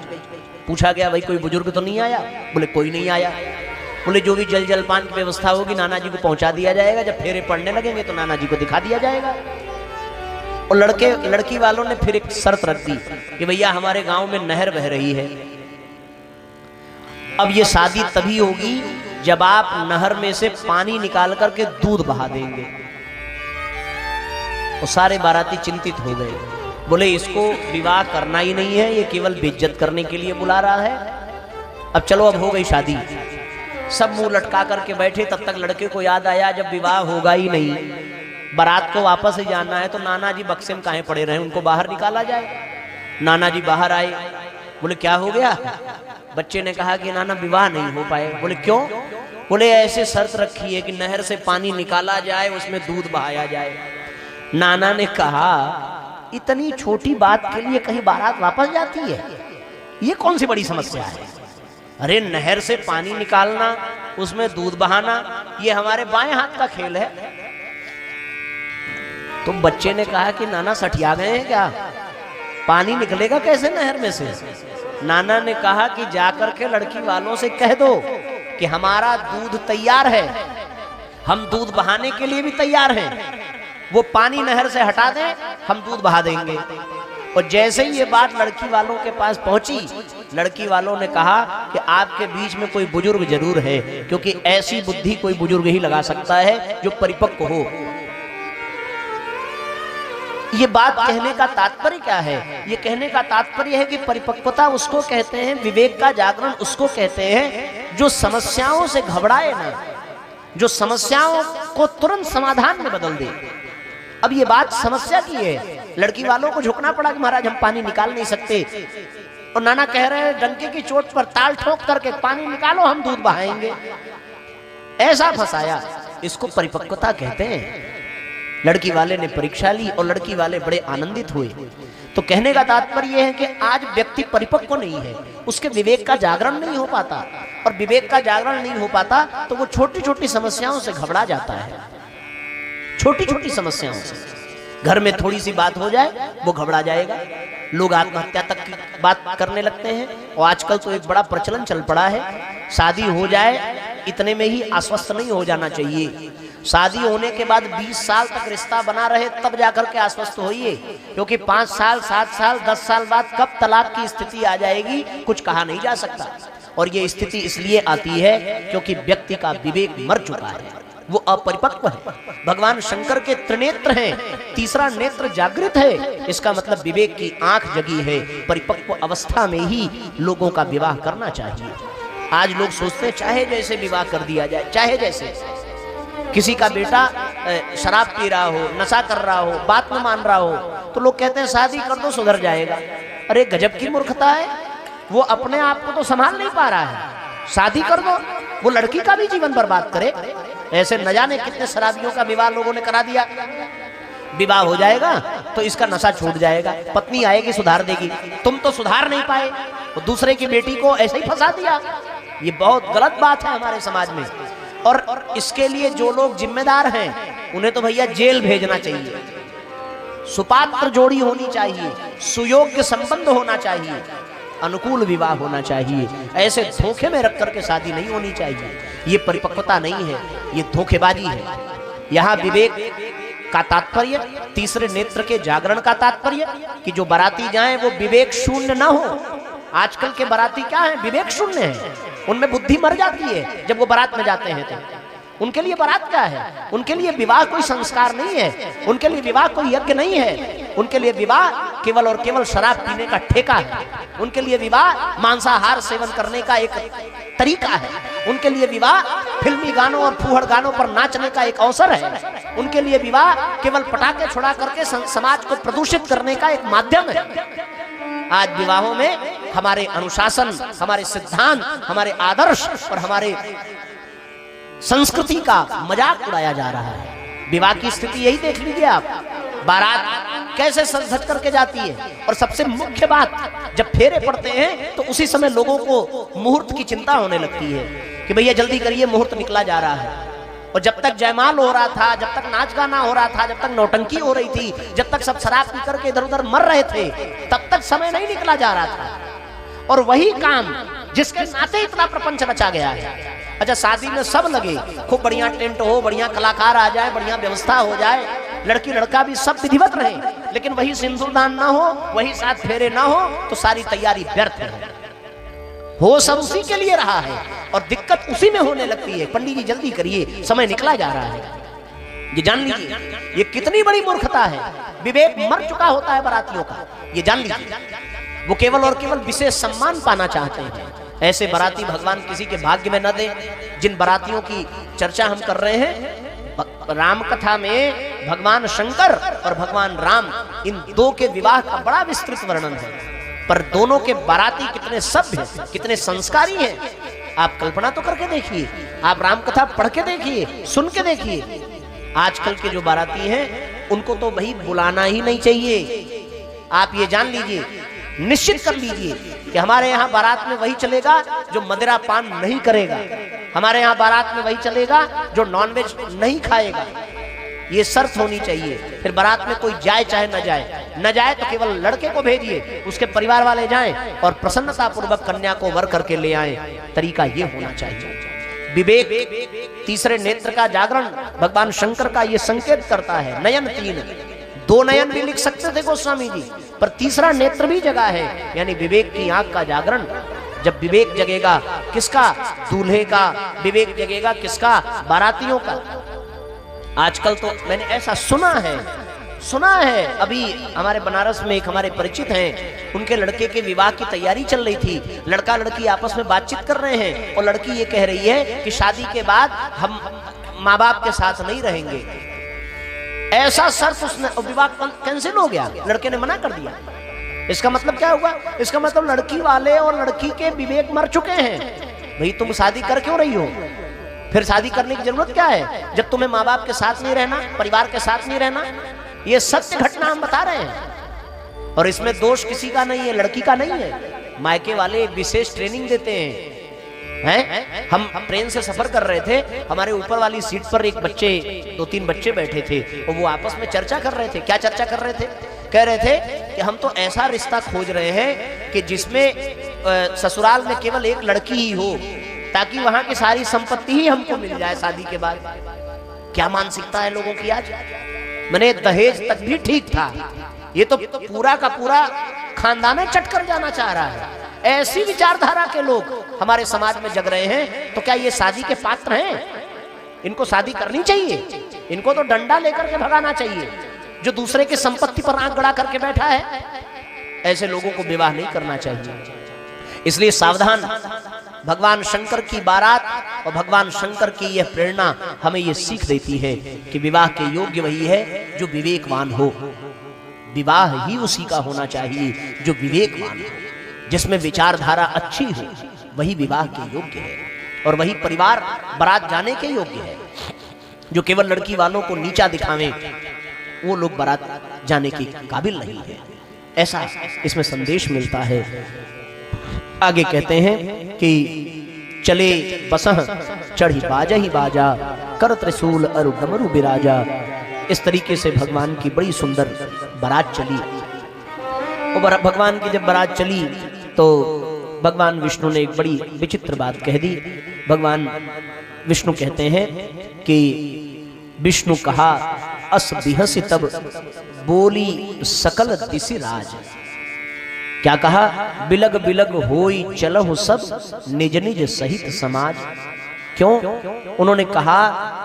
पूछा गया भाई कोई बुजुर्ग तो नहीं आया? बोले कोई नहीं आया। बोले जो भी जल जलपान की व्यवस्था होगी नाना जी को पहुंचा दिया जाएगा, जब फेरे पड़ने लगेंगे तो नाना जी को दिखा दिया जाएगा। और लड़की वालों ने फिर एक शर्त रख दी कि भैया हमारे गांव में नहर बह रही है, अब ये शादी तभी होगी जब आप नहर में से पानी निकाल करके दूध बहा देंगे। और सारे बाराती चिंतित हो गए, बोले इसको विवाह करना ही नहीं है, ये केवल बेइज्जत करने के लिए बुला रहा है। अब चलो अब हो गई शादी, सब मुंह लटका करके बैठे। तब तक लड़के को याद आया जब विवाह होगा ही नहीं, बारात को वापस ही जाना है, तो नाना जी बक्से में काहे पड़े रहे, उनको बाहर निकाला जाए। नाना जी बाहर आए, बोले क्या हो गया? बच्चे ने कहा कि नाना विवाह नहीं हो पाए। बोले क्यों? बोले ऐसे शर्त रखी है कि नहर से पानी निकाला जाए, उसमें दूध बहाया जाए। नाना ने कहा इतनी छोटी बात के लिए कहीं बारात वापस जाती है? ये कौन सी बड़ी समस्या है? अरे नहर से पानी निकालना, उसमें दूध बहाना, ये हमारे बाएं हाथ का खेल है। तो बच्चे ने कहा कि नाना सठिया गए हैं क्या? पानी निकलेगा कैसे नहर में से? नाना ने कहा कि जाकर के लड़की वालों से कह दो कि हमारा दूध तैयार है, हम दूध बहाने के लिए भी तैयार हैं, वो पानी नहर से हटा दें, हम दूध बहा देंगे। और जैसे ही ये बात लड़की वालों के पास पहुंची, लड़की वालों ने कहा कि आपके बीच में कोई बुजुर्ग जरूर है, क्योंकि ऐसी बुद्धि कोई बुजुर्ग ही लगा सकता है जो परिपक्व हो। ये बात कहने का तात्पर्य क्या है? ये कहने का तात्पर्य है कि परिपक्वता उसको कहते हैं, विवेक का जागरण उसको कहते हैं जो समस्याओं से घबराए ना, जो समस्याओं को तुरंत समाधान में बदल दे। अब ये बात समस्या की है, लड़की वालों को झुकना पड़ा कि महाराज हम पानी निकाल नहीं सकते, और नाना कह रहे हैं डंके की चोट पर ताल ठोक करके पानी निकालो, हम दूध बहाएंगे। ऐसा फंसाया, इसको परिपक्वता कहते हैं। लड़की वाले ने परीक्षा ली और लड़की वाले बड़े आनंदित हुए। तो कहने का तात्पर्य यह है कि आज व्यक्ति परिपक्व नहीं है, उसके विवेक का जागरण नहीं हो पाता, और विवेक का जागरण नहीं हो पाता तो वो छोटी छोटी समस्याओं से घबरा जाता है। छोटी छोटी समस्याओं से, घर में थोड़ी सी बात हो जाए वो घबरा जाएगा, लोग आत्महत्या तक की बात करने लगते हैं। और आजकल तो एक बड़ा प्रचलन चल पड़ा है, शादी हो जाए इतने में ही आश्वस्त नहीं हो जाना चाहिए, शादी होने के बाद 20 साल तक रिश्ता बना रहे तब जाकर के आश्वस्त होइए, क्योंकि 5 साल 7 साल 10 साल बाद कब तलाक की स्थिति आ जाएगी कुछ कहा नहीं जा सकता। और ये स्थिति इसलिए आती है क्योंकि व्यक्ति का विवेक मर चुका है, वो अपरिपक्व है। भगवान शंकर के त्रिनेत्र हैं, तीसरा नेत्र जागृत है, इसका मतलब विवेक की आंख जगी है। परिपक्व अवस्था में ही लोगों का विवाह करना चाहिए। आज लोग सोचते हैं चाहे जैसे विवाह कर दिया जाए, चाहे जैसे। किसी का बेटा शराब पी रहा हो, नशा कर रहा हो, बात न मान रहा हो, तो लोग कहते हैं शादी कर दो सुधर जाएगा। अरे गजब की मूर्खता है, वो अपने आप को तो संभाल नहीं पा रहा है, शादी कर दो, वो लड़की का भी जीवन बर्बाद करे। ऐसे न जाने कितने शराबियों का विवाह लोगों ने करा दिया। विवाह हो जाएगा तो इसका नशा छूट जाएगा, पत्नी आएगी सुधार देगी, तुम तो सुधार नहीं पाए, वो दूसरे की बेटी को ऐसे ही फंसा दिया। ये बहुत गलत बात है हमारे समाज में, और इसके लिए जो लोग जिम्मेदार हैं उन्हें तो भैया जेल भेजना चाहिए। सुपात्र जोड़ी होनी चाहिए, सुयोग्य संबंध होना चाहिए, अनुकूल विवाह होना चाहिए। ऐसे धोखे में रख करके शादी नहीं होनी चाहिए। ये परिपक्वता नहीं है, ये धोखेबाजी है। यहाँ विवेक का तात्पर्य, तीसरे नेत्र के जागरण का तात्पर्य कि जो बाराती जाएं वो विवेक शून्य ना हो। आजकल के बाराती क्या है, विवेक शून्य है, उनमें बुद्धि मर जाती है जब वो बारात में जाते हैं। तो उनके लिए बारात क्या है, उनके लिए विवाह कोई संस्कार नहीं है, उनके लिए विवाह कोई यज्ञ नहीं है, उनके लिए विवाह केवल और केवल शराब पीने का ठेका है, उनके लिए विवाह मांसाहार सेवन करने का एक तरीका है, उनके लिए विवाह फिल्मी गानों और फूहड़ गानों पर नाचने का एक अवसर है, उनके लिए विवाह केवल पटाखे छुड़ा करके समाज को प्रदूषित करने का एक माध्यम है। आज विवाहों में हमारे अनुशासन, हमारे सिद्धांत, हमारे आदर्श और हमारे संस्कृति का मजाक उड़ाया जा रहा है। विवाह की स्थिति यही देख लीजिए आप, बारात कैसे सज धज करके जाती है, और सबसे मुख्य बात जब फेरे पड़ते हैं तो उसी समय लोगों को मुहूर्त की चिंता होने लगती है कि भैया जल्दी करिए मुहूर्त निकला जा रहा है। और जब तक जयमाल हो रहा था, जब तक नाच गाना हो रहा था, जब तक नौटंकी हो रही थी, जब तक सब शराब पी करके इधर उधर मर रहे थे, तब तक समय नहीं निकला जा रहा था। और वही काम जिसके नाते इतना प्रपंच रचा गया है। अच्छा, शादी में सब लगे, खूब बढ़िया टेंट हो, बढ़िया कलाकार आ जाए, बढ़िया व्यवस्था हो जाए, लड़की लड़का भी सब विधिवत रहे, लेकिन वही सिंदूरदान ना हो, वही 7 फेरे ना हो, तो सारी तैयारी व्यर्थ है। हो सब उसी के लिए रहा है और दिक्कत उसी में होने लगती है। पंडित जी जल्दी करिए, समय निकला जा रहा है। ये जान लीजिए, ये कितनी बड़ी मूर्खता है। विवेक मर चुका होता है बारातियों का, ये जान लीजिए। वो केवल और केवल विशेष सम्मान पाना चाहते हैं। ऐसे बाराती भगवान किसी के भाग्य में न दे। जिन बारातियों की चर्चा हम कर रहे हैं, राम कथा में भगवान शंकर और भगवान राम, इन दो के विवाह का बड़ा विस्तृत वर्णन है, पर दोनों के बाराती कितने सभ्य, कितने संस्कारी हैं। आप कल्पना तो करके देखिए, आप राम कथा पढ़ के देखिए, सुन के देखिए। आजकल के जो बाराती हैं उनको तो भाई बुलाना ही नहीं चाहिए। आप ये जान लीजिए, निश्चित कर लीजिए कि हमारे यहाँ बारात में वही चलेगा जो मदिरा पान नहीं करेगा, हमारे यहाँ बारात में वही चलेगा जो नॉनवेज नहीं खाएगा। ये शर्त होनी चाहिए। फिर बारात में कोई जाए चाहे न जाए, न जाए तो केवल लड़के को भेजिए, उसके परिवार वाले जाएं और प्रसन्नता पूर्वक कन्या को वर करके ले आए। तरीका ये होना चाहिए। विवेक, तीसरे नेत्र का जागरण भगवान शंकर का ये संकेत करता है। नयन 3, 2 नयन भी लिख सकते थे गोस्वामी जी, पर तीसरा नेत्र भी जगा है, यानी विवेक की आंख का जागरण। जब विवेक जगेगा किसका? दूल्हे का। विवेक जगेगा किसका? बारातियों का। आजकल तो मैंने ऐसा सुना है, अभी हमारे बनारस में एक हमारे परिचित हैं, उनके लड़के के विवाह की तैयारी चल रही थी। लड़का लड़की आपस में बातचीत कर रहे हैं और लड़की ये कह रही है कि शादी के बाद हम माँ बाप के साथ नहीं रहेंगे। ऐसा शर्त उसने, विवाह कैंसिल हो गया, लड़के ने मना कर दिया। इसका मतलब क्या हुआ? इसका मतलब लड़की वाले और लड़की के विवेक मर चुके हैं। भाई तुम शादी कर क्यों रही हो? फिर शादी करने की जरूरत क्या है जब तुम्हें माँ बाप के साथ नहीं रहना, परिवार के साथ नहीं रहना? ये सत्य घटना हम बता रहे हैं और इसमें दोष किसी का नहीं है, लड़की का नहीं है। मायके वाले एक विशेष ट्रेनिंग देते हैं। हम ट्रेन से सफर कर रहे थे, हमारे ऊपर वाली सीट पर एक बच्चे, 2-3 बच्चे बैठे थे और वो आपस में चर्चा कर रहे थे। क्या चर्चा कर रहे थे? कह रहे थे कि हम तो ऐसा रिश्ता खोज रहे हैं कि जिसमें ससुराल में केवल एक लड़की ही हो, ताकि वहां की सारी संपत्ति ही हमको मिल जाए शादी के बाद। क्या मानसिकता है लोगों की आज। मैंने दहेज तक भी ठीक था, ये तो पूरा का पूरा खानदान चट कर जाना चाह रहा है। ऐसी विचारधारा के लोग हमारे समाज में जग रहे हैं, तो क्या ये शादी के पात्र हैं? इनको शादी करनी चाहिए, इनको तो डंडा लेकर के भगाना चाहिए। जो दूसरे की संपत्ति पर आंख गड़ा करके बैठा है, ऐसे लोगों को विवाह नहीं करना चाहिए। इसलिए सावधान। भगवान शंकर की बारात और भगवान शंकर की यह प्रेरणा हमें यह सीख देती है कि विवाह के योग्य वही है जो विवेकवान हो। विवाह ही उसी का होना चाहिए जो विवेकवान हो, जिसमें विचारधारा अच्छी हो, वही विवाह के योग्य है और वही परिवार बारात जाने के योग्य है। जो केवल लड़की वालों को नीचा दिखावे, वो लोग बारात जाने के काबिल नहीं है। ऐसा इसमें संदेश मिलता है। आगे कहते हैं कि चले बसह चढ़ी बाजा ही बाजा, कर त्रिशूल अरु डमरू बिराजा। इस तरीके से भगवान की बड़ी सुंदर बारात चली। और भगवान की जब बारात चली तो भगवान विष्णु ने एक बड़ी विचित्र बात कह दी। भगवान विष्णु कहते हैं कि विष्णु कहा अस बिहसी तब बोली सकल दिशि राज। क्या कहा? बिलग बिलग होई चलहु सब निज निज सहित समाज। क्यों? उन्होंने कहा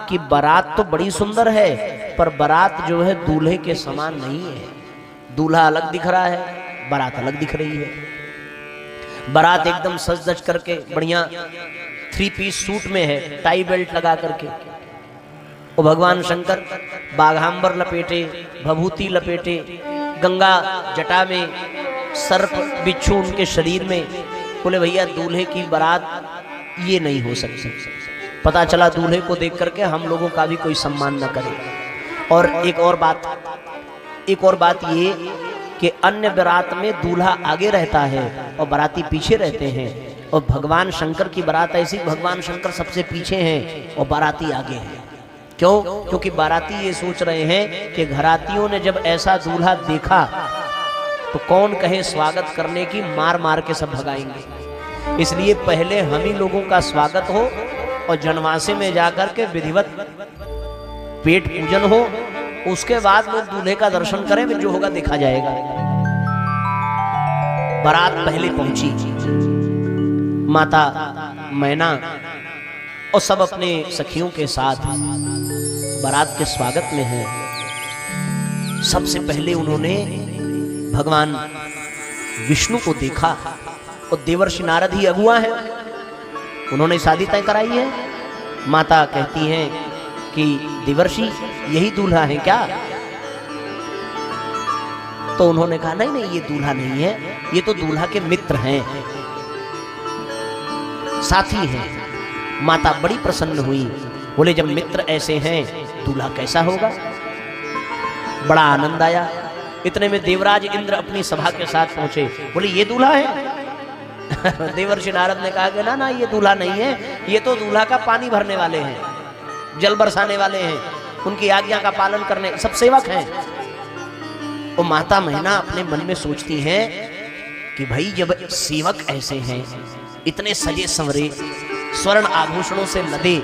कि बारात तो बड़ी सुंदर है, पर बारात जो है दूल्हे के समान नहीं है। दूल्हा अलग दिख रहा है, बारात अलग दिख रही है। बारात एकदम सज धज करके बढ़िया 3 पीस सूट में है, टाई बेल्ट लगा करके। और भगवान शंकर बाघांबर लपेटे, भभूति लपेटे, गंगा जटा में, सर्प बिच्छू उनके शरीर में। बोले भैया दूल्हे की बारात ये नहीं हो सकती। पता चला दूल्हे को देख करके हम लोगों का भी कोई सम्मान न करे। और एक और बात ये कि अन्य बारात में दूल्हा आगे रहता है और बाराती पीछे रहते हैं, और भगवान शंकर की बारात ऐसी, भगवान शंकर सबसे पीछे हैं और बाराती आगे है। क्यों? क्योंकि बाराती ये सोच रहे हैं कि घरातियों ने जब ऐसा दूल्हा देखा तो कौन कहे स्वागत करने की, मार मार के सब भगाएंगे। इसलिए पहले हम ही लोगों का स्वागत हो और जनवासे में जाकर के विधिवत पेट पूजन हो, उसके बाद लोग दूल्हे का दर्शन करें, फिर जो होगा देखा जाएगा। बारात पहले पहुंची, माता मैना और सब अपने सखियों के साथ बारात के स्वागत में हैं। सबसे पहले उन्होंने भगवान विष्णु को देखा और देवर्षि नारद ही अगुआ है, उन्होंने शादी तय कराई है। माता कहती हैं कि देवर्षि यही दूल्हा है क्या? तो उन्होंने कहा नहीं नहीं, ये दूल्हा नहीं है, ये तो दूल्हा के मित्र हैं, साथी हैं। माता बड़ी प्रसन्न हुई, बोले जब मित्र ऐसे हैं दूल्हा कैसा होगा। बड़ा आनंद आया। इतने में देवराज इंद्र अपनी सभा के साथ पहुंचे, बोले ये दूल्हा है। देवर्षि नारद ने कहा कि ना ना, ये दूल्हा नहीं है, ये तो दूल्हा का पानी भरने वाले हैं, जल बरसाने वाले हैं, उनकी आज्ञा का पालन करने, सब सेवक हैं। और माता मैना अपने मन में सोचती हैं कि भाई जब सेवक ऐसे हैं, इतने सजे संवरे, स्वर्ण आभूषणों से लदे,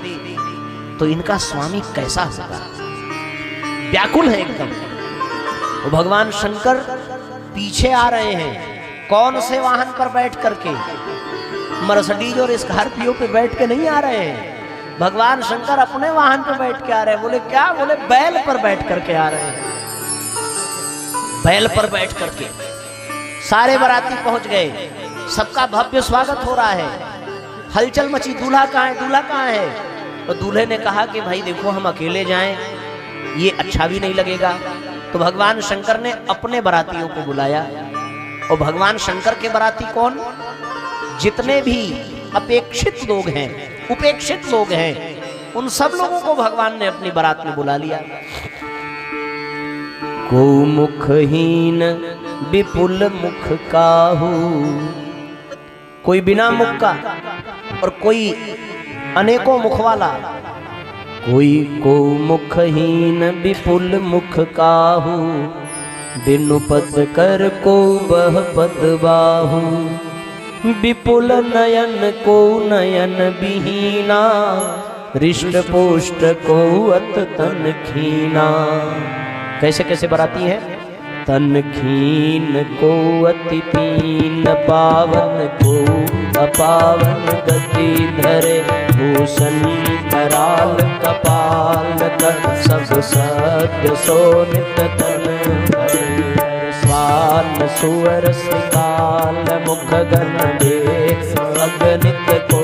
तो इनका स्वामी कैसा होगा। व्याकुल है एकदम। वो भगवान शंकर पीछे आ रहे हैं। कौन से वाहन पर बैठ करके? मर्सिडीज और स्कॉर्पियो पे बैठ के नहीं आ रहे हैं। भगवान शंकर अपने वाहन पर बैठ के आ रहे हैं। बोले क्या? बोले बैल पर बैठ करके आ रहे हैं। बैल पर बैठ करके सारे बाराती पहुंच गए। सबका भव्य स्वागत हो रहा है। हलचल मची। दूल्हा कहाँ है? दूल्हा कहाँ है? तो दूल्हे ने कहा कि भाई देखो, हम अकेले जाएं ये अच्छा भी नहीं लगेगा। तो भगवान शंकर ने अपने बारातियों को बुलाया। और भगवान शंकर के बाराती कौन? जितने भी अपेक्षित लोग हैं, उपेक्षित लोग हैं, उन सब लोगों को भगवान ने अपनी बारात में बुला लिया। को मुखहीन विपुल मुख काहू, कोई बिना मुख का और कोई अनेकों मुख वाला। कोई को मुखहीन विपुल मुख काहू, बिनु पद कर को बह पद बाहू। विपुल नयन को नयन विहीना, हृष्ट पुष्ट को अत तन खीना। कैसे कैसे बराती है? तन खीन को अति पीन, पावन को अपावन गति धरे। भूषण कराल कपाल कर, सब सत्य सोनित तन भरे। स्वान सुअर श्रीकाल मुख गण देख, अगणित को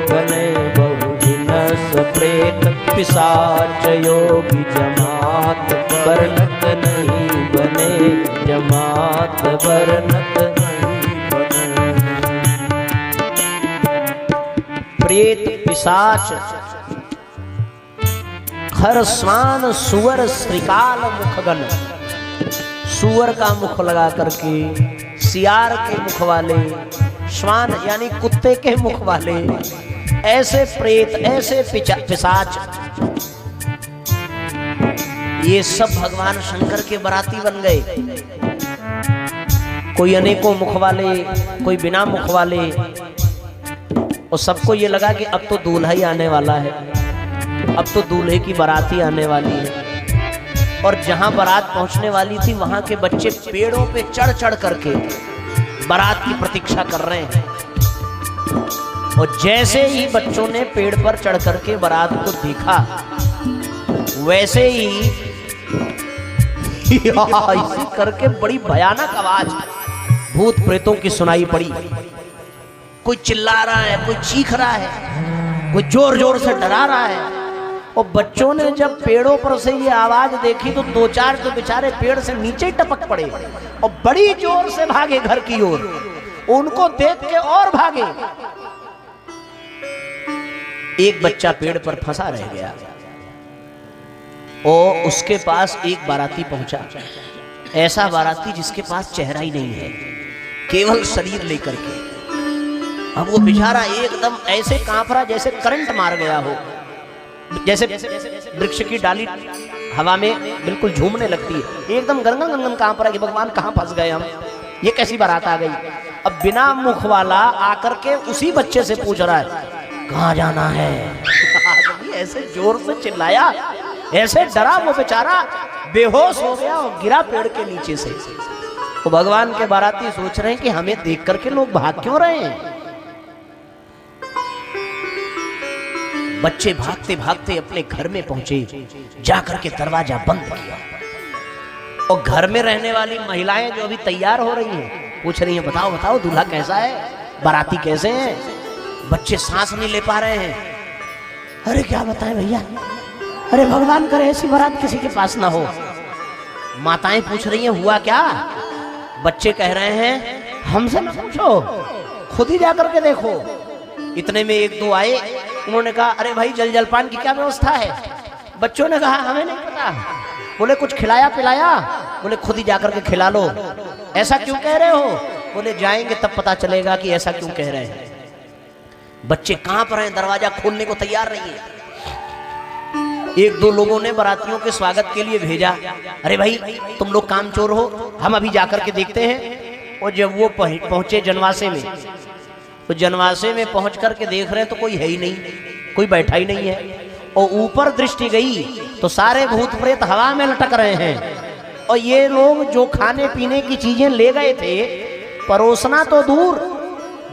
गणे बहुदिनस प्रेत। पिशाच योगी जमात वर्णत नहीं बने, जमात वर्णत नहीं बने। प्रेत पिशाच खर स्वान सुअर श्रीकाल मुखगन। सुअर का मुख लगा करके, सियार के मुख वाले, श्वान यानी कुत्ते के मुख वाले, ऐसे प्रेत, ऐसे पिशाच, ये सब भगवान शंकर के बाराती बन गए। कोई अनेकों मुख वाले, कोई बिना मुख वाले। और सबको ये लगा कि अब तो दूल्हा ही आने वाला है, अब तो दूल्हे की बाराती आने वाली है। और जहां बारात पहुंचने वाली थी, वहां के बच्चे पेड़ों पे चढ़ चढ़ करके बारात की प्रतीक्षा कर रहे हैं। और जैसे ही बच्चों ने पेड़ पर चढ़ करके बारात को देखा, वैसे ही इसी करके बड़ी भयानक आवाज भूत प्रेतों की सुनाई पड़ी। कोई चिल्ला रहा है, कोई चीख रहा है, कोई जोर जोर से डरा रहा है। और बच्चों ने जब पेड़ों पर से ये आवाज देखी, तो दो चार तो बेचारे पेड़ से नीचे ही टपक पड़े और बड़ी जोर से भागे घर की ओर। उनको देख के और भागे। एक बच्चा पेड़ पर फंसा रह गया और उसके पास एक बाराती पहुंचा। ऐसा बाराती जिसके पास चेहरा ही नहीं है, केवल शरीर लेकर के। अब वो बेचारा एकदम ऐसे कांप रहा जैसे करंट मार गया हो, जैसे वृक्ष की डाली हवा में बिल्कुल झूमने लगती है। एकदम गनगन गनगन कांप रहा है कि भगवान कहाँ फंस गए हम, ये कैसी बारात आ गई। अब बिना मुख वाला आकर के उसी बच्चे से पूछ रहा है, कहाँ जाना है। ऐसे जोर से चिल्लाया, ऐसे डरा, वो बेचारा बेहोश हो गया और गिरा पेड़ के नीचे से। तो भगवान के बाराती सोच रहे हैं कि हमें देख करके लोग भाग क्यों रहे हैं। बच्चे भागते भागते अपने घर में पहुंचे, जाकर के दरवाजा बंद किया। और घर में रहने वाली महिलाएं जो अभी तैयार हो रही हैं, पूछ रही हैं, बताओ बताओ दूल्हा कैसा है, बाराती कैसे हैं। बच्चे सांस नहीं ले पा रहे हैं। अरे क्या बताएं भैया, अरे भगवान करे ऐसी बारात किसी के पास ना हो। माताएं पूछ रही हैं, हुआ क्या। बच्चे कह रहे हैं, हमसे ना पूछो, खुद ही जाकर के देखो। इतने में एक दो आए, उन्होंने कहा, अरे भाई जल जलपान की क्या व्यवस्था है। बच्चों ने कहा, हमें नहीं पता। बोले कुछ खिलाया पिलाया। बोले खुद ही जाकर के खिला लो। ऐसा क्यों कह रहे हो। बोले जाएंगे तब पता चलेगा कि ऐसा क्यों कह रहे हैं। बच्चे कहां पर हैं, दरवाजा खोलने को तैयार नहीं है। एक दो लोगों ने बारातियों के स्वागत के लिए भेजा, अरे भाई तुम लोग कामचोर हो, हम अभी जाकर के देखते हैं। और जब वो पहुंचे जनवासे में, तो जनवासे में पहुंच करके देख रहे तो कोई है ही नहीं, कोई बैठा ही नहीं है। और ऊपर दृष्टि गई तो सारे भूत प्रेत हवा में लटक रहे हैं। और ये लोग जो खाने पीने की चीजें ले गए थे, परोसना तो दूर,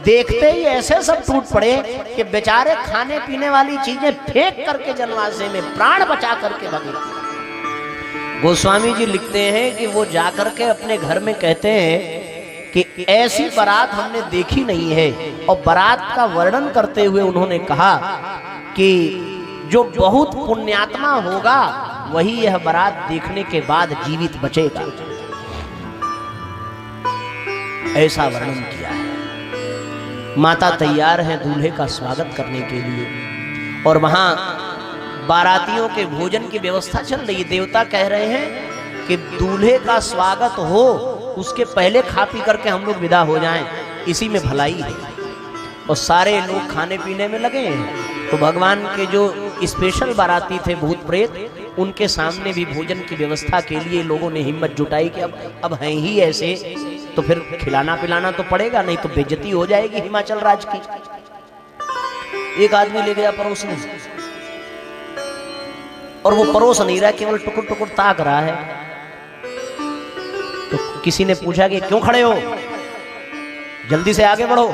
देखते ही ऐसे सब टूट पड़े कि बेचारे खाने पीने वाली चीजें फेंक करके जनवासे में प्राण बचा करके भागे। गोस्वामी जी लिखते हैं कि वो जाकर के अपने घर में कहते हैं कि ऐसी बारात हमने देखी नहीं है। और बारात का वर्णन करते हुए उन्होंने कहा कि जो बहुत पुण्यात्मा होगा वही यह बारात देखने के बाद जीवित बचेगा, ऐसा वर्णन किया है। माता तैयार हैं दूल्हे का स्वागत करने के लिए, और वहां बारातियों के भोजन की व्यवस्था चल रही है। देवता कह रहे हैं कि दूल्हे का स्वागत हो, उसके पहले खा पी करके हम लोग विदा हो जाएं, इसी में भलाई है। और सारे लोग खाने पीने में लगे हैं। तो भगवान के जो स्पेशल बाराती थे भूत प्रेत, उनके सामने भी भोजन की व्यवस्था के लिए लोगों ने हिम्मत जुटाई कि अब हैं ही ऐसे, तो फिर खिलाना पिलाना तो पड़ेगा, नहीं तो बेइज्जती हो जाएगी हिमाचल राज्य की। एक आदमी ले गया परोसने, और वो परोस नहीं रहा, केवल टुकुर टुकुर ताक रहा है। तो किसी ने पूछा कि क्यों खड़े हो, जल्दी से आगे बढ़ो।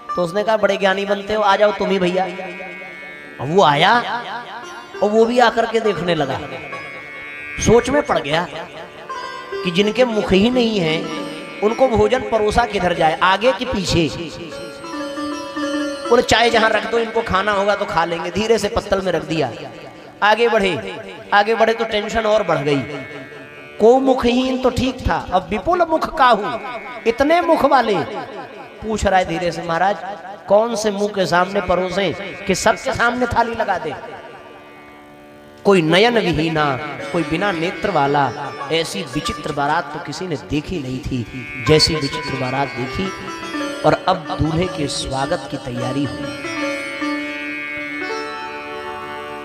तो उसने कहा बड़े ज्ञानी बनते हो, आ जाओ तुम ही भैया। और वो आया और वो भी आकर के देखने लगा। सोच में पड़ गया कि जिनके मुख ही नहीं है उनको भोजन परोसा किधर जाए, आगे कि पीछे। बोले चाय जहां रख दो, इनको खाना होगा तो खा लेंगे। धीरे से पत्तल में रख दिया। आगे बढ़े तो टेंशन और बढ़ गई। को मुखहीन तो ठीक था, अब विपुल मुख का हूं, इतने मुख वाले। पूछ रहा है धीरे से, महाराज कौन से मुंह के सामने परोसे कि सबके सामने थाली लगा दे। कोई नयन विहीना, कोई बिना नेत्र वाला। ऐसी विचित्र बारात तो किसी ने देखी नहीं थी जैसी विचित्र बारात देखी। और अब दूल्हे के स्वागत की तैयारी हुई।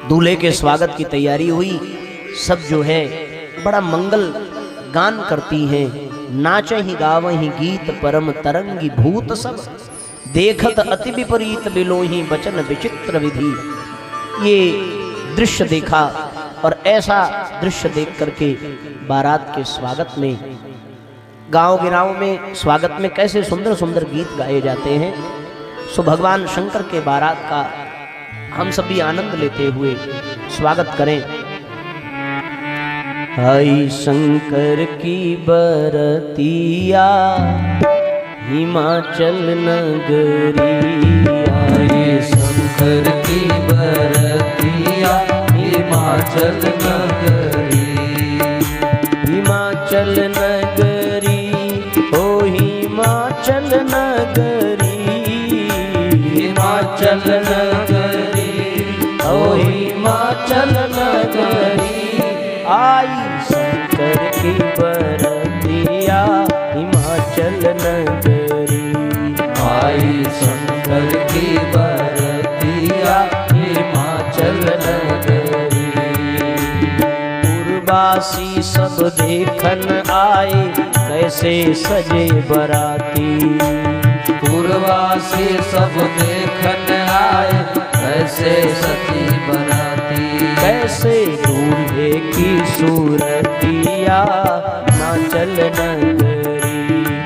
दूल्हे के स्वागत की तैयारी हुई। सब जो है बड़ा मंगल गान करती हैं। नाचहि गावहि गीत परम तरंगी भूत सब, देखत अति विपरीत बिलोहि बचन विचित्र विधि। ये दृश्य देखा, और ऐसा दृश्य देख करके बारात के स्वागत में, गांव गिराव में स्वागत में कैसे सुंदर सुंदर गीत गाए जाते हैं। सो भगवान शंकर के बारात का हम सभी आनंद लेते हुए स्वागत करें। आई शंकर की बरतिया हिमाचल नगरी, आई शंकर की बरतिया हिमाचल नगरी। हिमाचल नगरी ओ हिमाचल नगरी, हिमाचल नगरी ओ हिमाचल नगरी। आई शंकर की बरतिया हिमाचल नगरी, आई शंकर की बरतिया हिमाचल नगरी। पूर्वासी सब देखन आए कैसे सजे बराती, पूर्वासी सब देखन आए कैसे सजी बराती। कैसे दूल्हे की सूरतिया हिमाचल नगरी,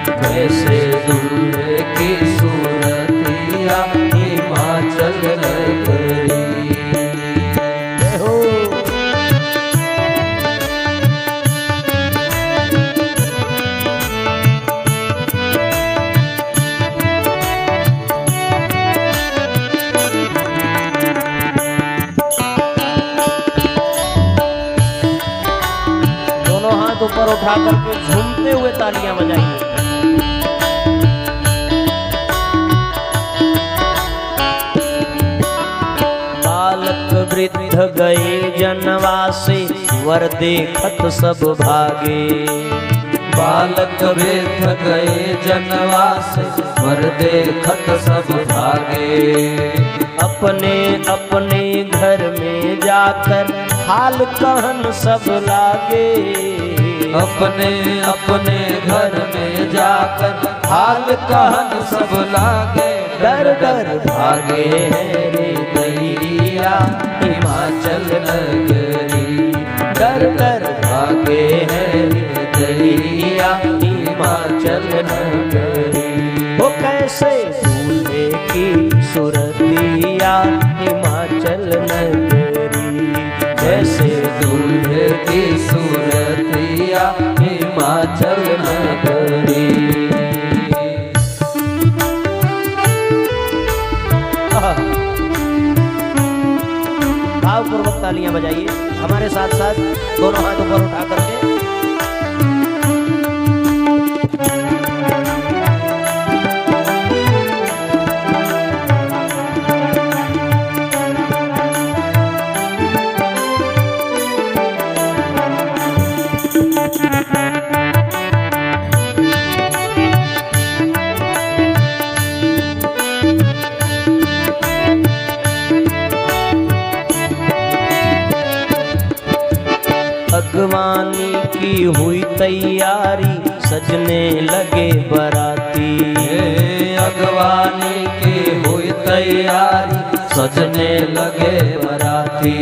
कैसे दूल्हे की सूरतिया हिमाचल नगरी। हो ऊपर उठा करके झूमते हुए तालियां बजाइए। बालक वृद्ध गए जनवासे, वर देखत सब भागे। बालक वृद्ध गए जनवासे, वर देखत सब भागे। अपने अपने घर में जाकर हाल कहन सब लागे। अपने अपने घर में जाकर हाल कहन सब लागे डर डर भागे है रे दैया हिमाचल नगरी डर डर भागे है रे दैया हिमाचल नगरी वो कैसे दूल्हे की सुरतिया हिमाचल नगरी, जैसे दूल्हे की सूरतिया हिमाचल नगरी। भावपूर्वक तालियां बजाइए हमारे साथ साथ, दोनों हाथ ऊपर उठा करके। अगवानी की हुई तैयारी सजने लगे बराती, अगवानी की हुई तैयारी सजने लगे बराती।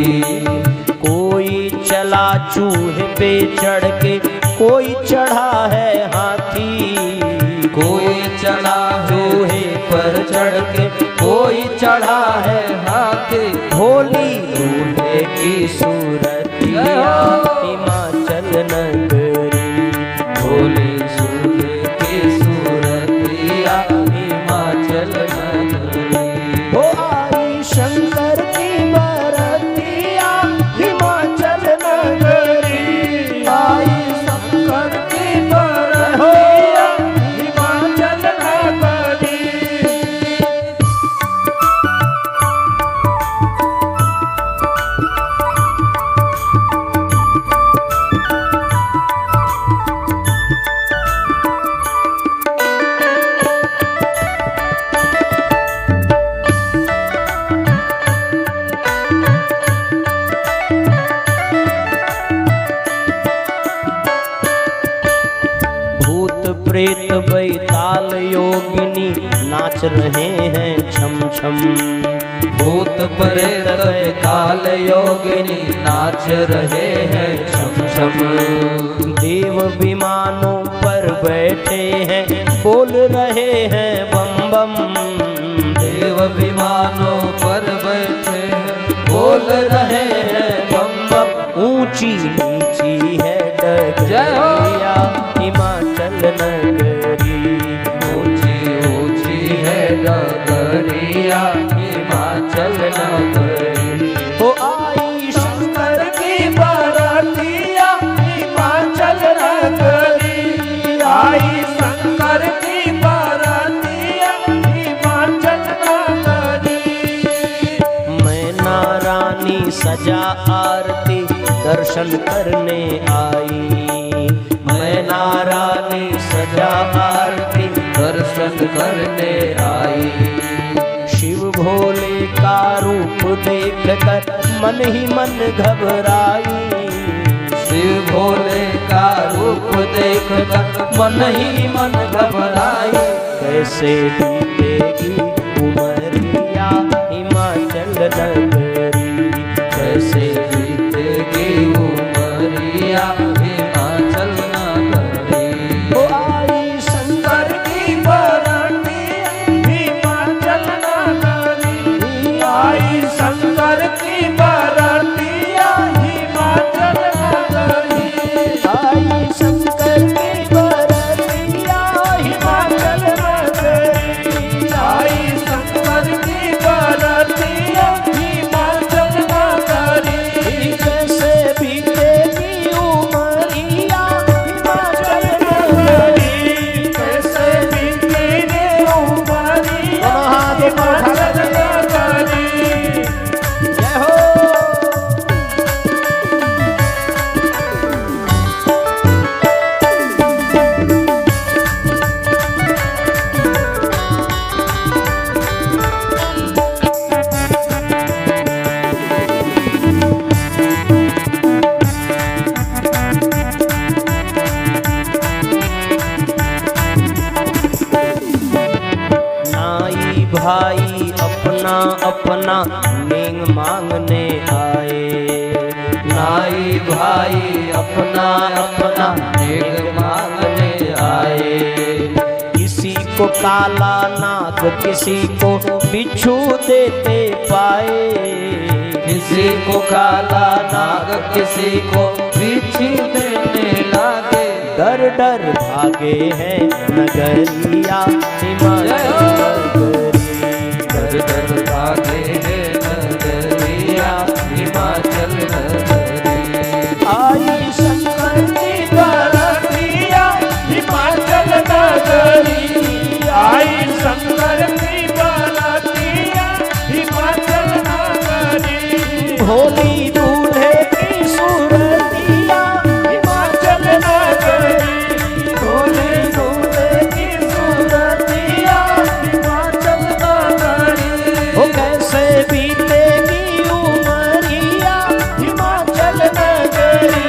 कोई चला चूहे पे चढ़ के कोई चढ़ा है हाथी, कोई चढ़ा चूहे पर चढ़ के कोई चढ़ा है हाथी। भोली दूल्हे की सूरतिया हिमाचल नगरी, भोले दूल्हे की सूरतिया हिमाचल नगरी। हो आई शंकर की बरतिया हिमाचल नगरी, आई शंकर की बरतिया हिमाचल नगरी। प्रेत बैताल योगिनी नाच रहे हैं छम छम, भूत प्रेत बैताल योगिनी नाच रहे हैं छम छम। देव विमानों पर बैठे हैं बोल रहे हैं बम बम, देव विमानों पर बैठे हैं बोल रहे हैं बम बम। ऊंची नीची है डगरिया हिमाचल नगरी, ऊंची ऊंची है डगरिया हिमाचल नगरी। हो आई शंकर की बरतिया हिमाचल नगरी, आई शंकर की बरतिया हिमाचल नगरी। मैना रानी सजा आरती दर्शन करने आई, मैना रानी सजा आरती दर्शन करने आई। शिव भोले का रूप देख कर मन ही मन घबराई, शिव भोले का रूप देख कर मन ही मन घबराई। कैसे बीतेगी उमरिया हिमाचल नगरी, कैसे बीतेगी उमरिया हिमाचल नगरी। हो आई शंकर की बरतिया हिमाचल नगरी, आई शंकर की बरतिया हिमाचल नगरी। आई शंकर की बरतिया हिमाचल नगरी, आई शंकर की बरतिया हिमाचल नगरी। कैसे बीतेगी उमरिया भाई अपना अपना नेंग मांगने आए। नाई भाई अपना अपना नेग मांगने आए। किसी को काला नाग किसी को बिच्छू देते पाए। किसी को काला नाग किसी को बिच्छू देने लागे। डर डर भागे हैं नगरिया हिमाचल नगरी। डर डर भागे हैं नगरिया हिमाचल नगरी। आई शंकर की बरतिया हिमाचल नगरी आई शंकर की बरतिया हिमाचल नगरी। भोली दूल्हे की सूरतिया हिमाचल नगरी भोली दूल्हे की सूरतिया हिमाचल नगरी। वो कैसे बीतेगी उमरिया हिमाचल नगरी।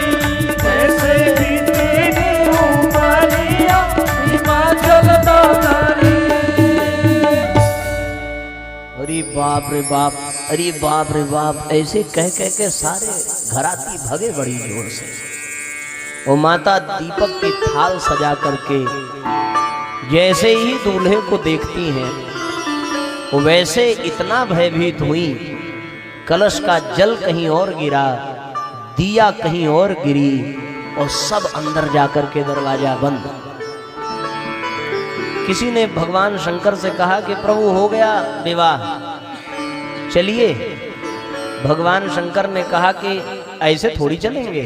कैसे बीतेगी उमरिया हिमाचल नगरी। अरे बाप रे बाप, अरे बाप रे बाप, ऐसे कह कह के सारे घराती भगे बड़ी जोर से। वो माता दीपक की थाल सजा करके जैसे ही दूल्हे को देखती हैं वो वैसे इतना भयभीत हुई। कलश का जल कहीं और गिरा, दिया कहीं और गिरी और सब अंदर जाकर के दरवाजा बंद। किसी ने भगवान शंकर से कहा कि प्रभु हो गया विवाह, चलिए। भगवान शंकर ने कहा कि ऐसे थोड़ी चलेंगे।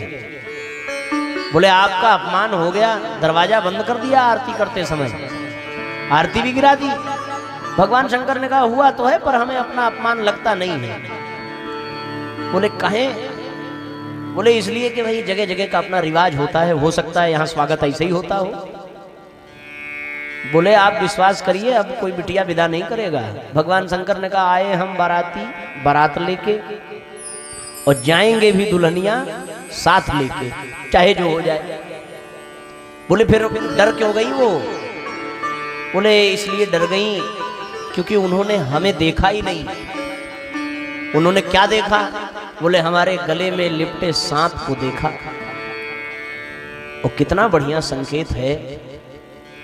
बोले आपका अपमान हो गया, दरवाजा बंद कर दिया आरती करते समय, आरती भी गिरा दी। भगवान शंकर ने कहा हुआ तो है पर हमें अपना अपमान लगता नहीं है। बोले कहें? बोले इसलिए कि भाई जगह जगह का अपना रिवाज होता है, हो सकता है यहाँ स्वागत ऐसे ही होता हो। बोले आप विश्वास करिए अब कोई बिटिया विदा नहीं करेगा। भगवान शंकर ने कहा आए हम बाराती बारात लेके और जाएंगे भी दुल्हनिया साथ लेके, चाहे जो हो जाए। बोले फिर डर क्यों गई वो? बोले इसलिए डर गई क्योंकि उन्होंने हमें देखा ही नहीं। उन्होंने क्या देखा? बोले हमारे गले में लिपटे सांप को देखा। और कितना बढ़िया संकेत है।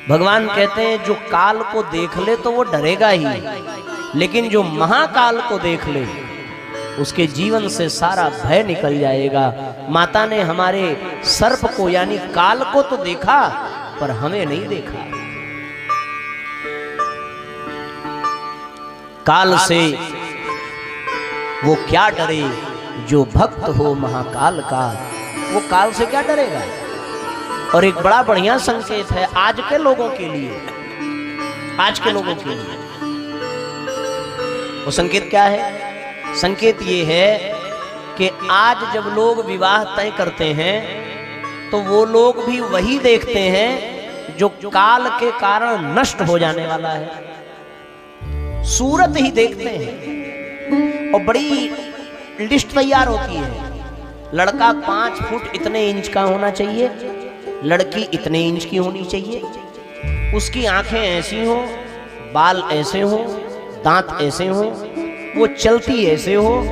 भगवान कहते हैं जो काल को देख ले तो वो डरेगा ही, लेकिन जो महाकाल को देख ले उसके जीवन से सारा भय निकल जाएगा। माता ने हमारे सर्प को यानी काल को तो देखा पर हमें नहीं देखा। काल से वो क्या डरे जो भक्त हो महाकाल का, वो काल से क्या डरेगा। और एक बड़ा बढ़िया संकेत है आज के लोगों के लिए, आज के लोगों के लिए। वो संकेत क्या है? संकेत ये है कि आज जब लोग विवाह तय करते हैं तो वो लोग भी वही देखते हैं जो काल के कारण नष्ट हो जाने वाला है। सूरत ही देखते हैं और बड़ी लिस्ट तैयार होती है। लड़का 5 फुट इतने इंच का होना चाहिए, लड़की इतने इंच की होनी चाहिए, उसकी आंखें ऐसी हो, बाल ऐसे हो, दांत ऐसे हो, वो चलती ऐसे हो।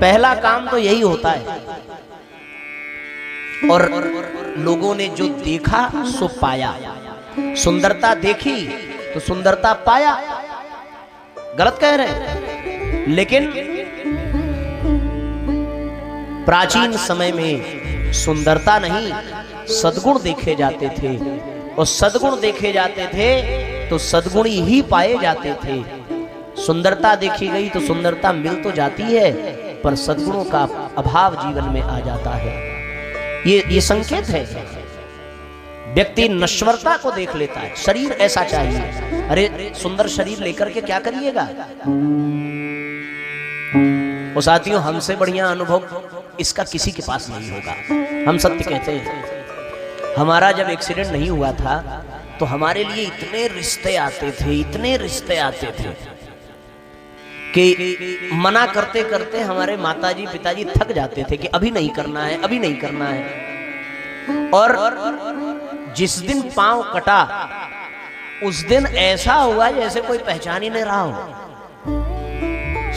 पहला काम तो यही होता है। और लोगों ने जो देखा सो पाया। सुंदरता देखी तो सुंदरता पाया। गलत कह रहे हैं, लेकिन प्राचीन समय में सुंदरता नहीं सद्गुण देखे जाते थे, और सद्गुण देखे जाते थे तो सद्गुणी ही पाए जाते थे। सुंदरता देखी गई तो सुंदरता मिल तो जाती है पर सद्गुणों का अभाव जीवन में आ जाता है। ये संकेत है। व्यक्ति नश्वरता को देख लेता है, शरीर ऐसा चाहिए। अरे सुंदर शरीर लेकर के क्या करिएगा? वो साथियों हमसे बढ़िया अनुभव इसका किसी के पास नहीं होगा। हम सत्य कहते हैं। हमारा जब एक्सीडेंट नहीं हुआ था तो हमारे लिए इतने रिश्ते आते थे, इतने रिश्ते आते थे कि मना करते करते हमारे माताजी पिताजी थक जाते थे कि अभी नहीं करना है, अभी नहीं करना है। और जिस दिन पांव कटा उस दिन ऐसा हुआ जैसे कोई पहचान ही नहीं रहा हो।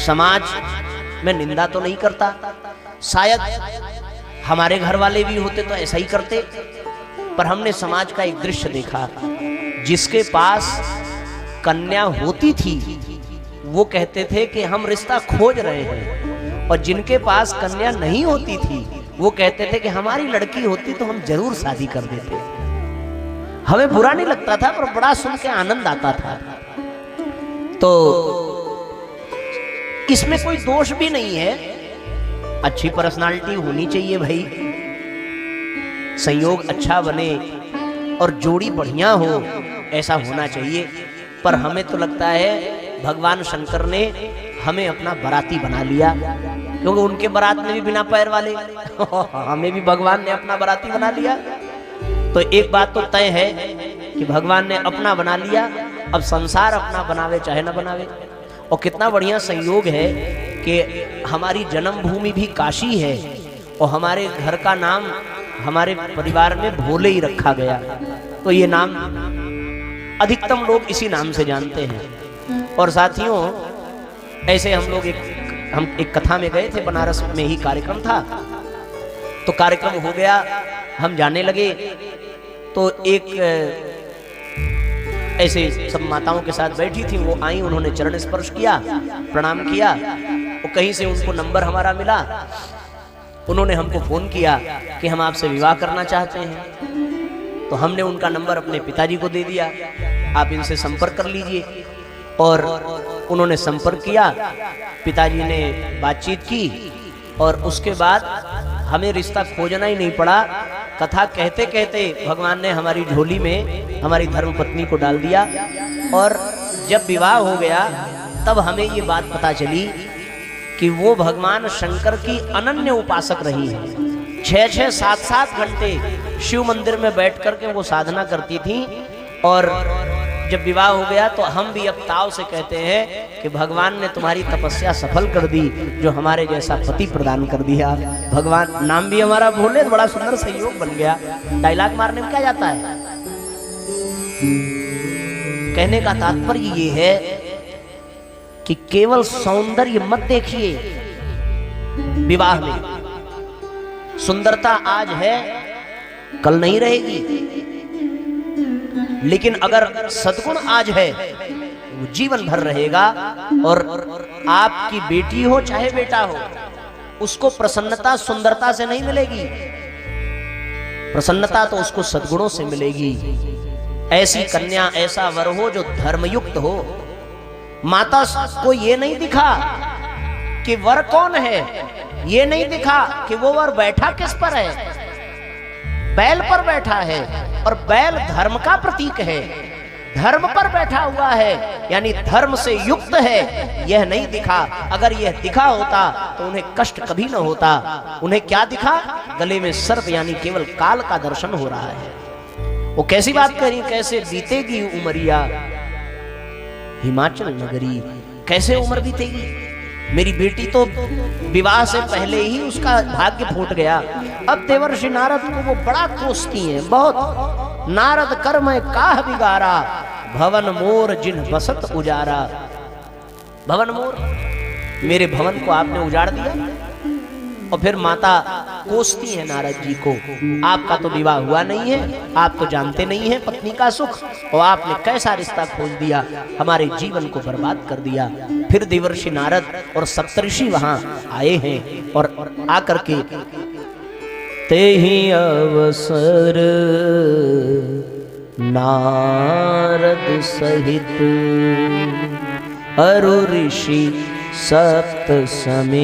समाज में निंदा तो नहीं करता, शायद हमारे घर वाले भी होते तो ऐसा ही करते, पर हमने समाज का एक दृश्य देखा, जिसके पास कन्या होती थी वो कहते थे कि हम रिश्ता खोज रहे हैं, और जिनके पास कन्या नहीं होती थी वो कहते थे कि हमारी लड़की होती तो हम जरूर शादी कर देते। हमें बुरा नहीं लगता था, पर बड़ा सुन के आनंद आता था। तो इसमें कोई दोष भी नहीं है, अच्छी पर्सनालिटी होनी चाहिए भाई, संयोग अच्छा बने और जोड़ी बढ़िया हो, ऐसा होना चाहिए। पर हमें तो लगता है भगवान शंकर ने हमें अपना बाराती बना लिया, क्योंकि उनके बारात में भी बिना पैर वाले हमें भी भगवान ने अपना बाराती बना लिया। तो एक बात तो तय है कि भगवान ने अपना बना लिया, अब संसार अपना बनावे चाहे ना बनावे। और कितना बढ़िया संयोग है कि हमारी जन्मभूमि भी काशी है, और हमारे घर का नाम हमारे परिवार में भोले ही रखा गया। तो ये नाम अधिकतम लोग इसी नाम से जानते हैं। और साथियों, ऐसे हम एक कथा में गए थे, बनारस में ही कार्यक्रम था। तो कार्यक्रम हो गया, हम जाने लगे, तो एक ऐसे सब माताओं के साथ बैठी थी, वो आई, उन्होंने चरण स्पर्श किया, प्रणाम किया, और कहीं से उनको नंबर हमारा मिला। उन्होंने हमको फोन किया कि हम आपसे विवाह करना चाहते हैं। तो हमने उनका नंबर अपने पिताजी को दे दिया, आप इनसे संपर्क कर लीजिए। और उन्होंने संपर्क किया, पिताजी ने बातचीत की, और उसके बाद हमें रिश्ता खोजना ही नहीं पड़ा। कथा कहते कहते भगवान ने हमारी झोली में हमारी धर्मपत्नी को डाल दिया। और जब विवाह हो गया तब हमें ये बात पता चली कि वो भगवान शंकर की अनन्य उपासक रही है। 6-6, 7-7 घंटे शिव मंदिर में बैठ करके वो साधना करती थी। और जब विवाह हो गया तो हम भी अब ताव से कहते हैं कि भगवान ने तुम्हारी तपस्या सफल कर दी, जो हमारे जैसा पति प्रदान कर दिया। भगवान, नाम भी हमारा भोले, बड़ा सुंदर संयोग बन गया। डायलॉग मारने में क्या जाता है? कहने का तात्पर्य ये है कि केवल सौंदर्य मत देखिए विवाह में। सुंदरता आज है, कल नहीं रहेगी, लेकिन अगर सद्गुण आज है वो जीवन भर रहेगा। और आपकी बेटी हो चाहे बेटा हो, उसको प्रसन्नता सुंदरता से नहीं मिलेगी, प्रसन्नता तो उसको सद्गुणों से मिलेगी। ऐसी कन्या, ऐसा वर हो जो धर्मयुक्त हो। माता को ये नहीं दिखा कि वर कौन है, ये नहीं दिखा कि वो वर बैठा किस पर है, बैल पर बैठा है, और बैल धर्म का प्रतीक है, धर्म पर बैठा हुआ है, यानी धर्म से युक्त है, यह नहीं दिखा। अगर यह दिखा होता तो उन्हें कष्ट कभी न होता। उन्हें क्या दिखा? गले में सर्प, यानी केवल काल का दर्शन हो रहा है। वो कैसी बात करी, कैसे बीतेगी उमरिया हिमाचल नगरी, कैसे उम्र बीतेगी? मेरी बेटी तो विवाह से पहले ही उसका भाग्य फूट गया। अब देवर्षि नारद को वो बड़ा कोसती हैं, बहुत। नारद कर मैं काह बिगारा, भवन मोर जिन बसत उजारा। भवन मोर, मेरे भवन को आपने उजाड़ दिया। और फिर माता कोसती है नारद जी को, आपका तो विवाह हुआ नहीं है, आप तो जानते नहीं हैं पत्नी का सुख, और आपने कैसा रिश्ता खोज दिया, हमारे जीवन को बर्बाद कर दिया। फिर देवर्षि नारद और सप्तऋषि वहां आए हैं, और आकर के ते ही अवसर नारद सहित अरु ऋषि सप्त समेत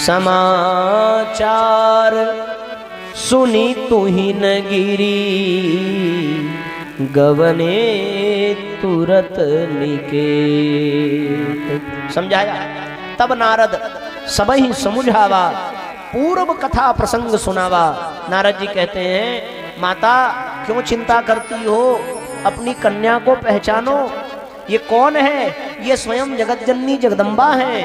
समाचार सुनी तुहिन गिरी गवने तुरत निकेत। समझाया। तब नारद सबहि समुझावा, पूर्व कथा प्रसंग सुनावा। नारद जी कहते हैं, माता क्यों चिंता करती हो, अपनी कन्या को पहचानो। ये कौन है? ये स्वयं जगत जननी जगदम्बा है।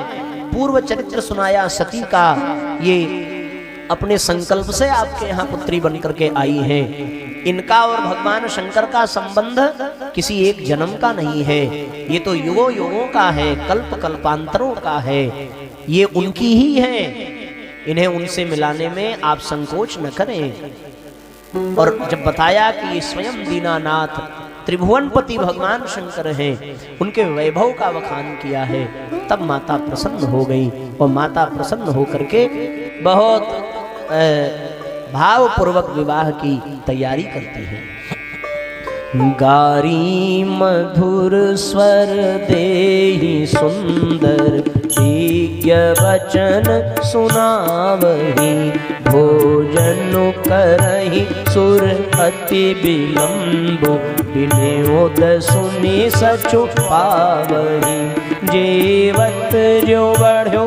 पूर्व चरित्र सुनाया सती का। ये अपने संकल्प से आपके यहाँ पुत्री बन करके आई हैं। इनका और भगवान शंकर का संबंध किसी एक जन्म का नहीं है, ये तो युगों युगों का है, कल्प कल्पांतरों का है, ये उनकी ही है। इन्हें उनसे मिलाने में आप संकोच न करें। और जब बताया कि ये स्वयं दीनानाथ त्रिभुवनपति भगवान शंकर हैं, उनके वैभव का वखान किया है, तब माता प्रसन्न हो गई। और माता प्रसन्न होकर के बहुत भावपूर्वक विवाह की तैयारी करती है। गारी मधुर स्वर देहि सुंदर दिव्य वचन सुनावहि, भोजन करहि सुर अति विलंब, विनोद सुनि सचु पावहि। जेवत जो बढ़्यो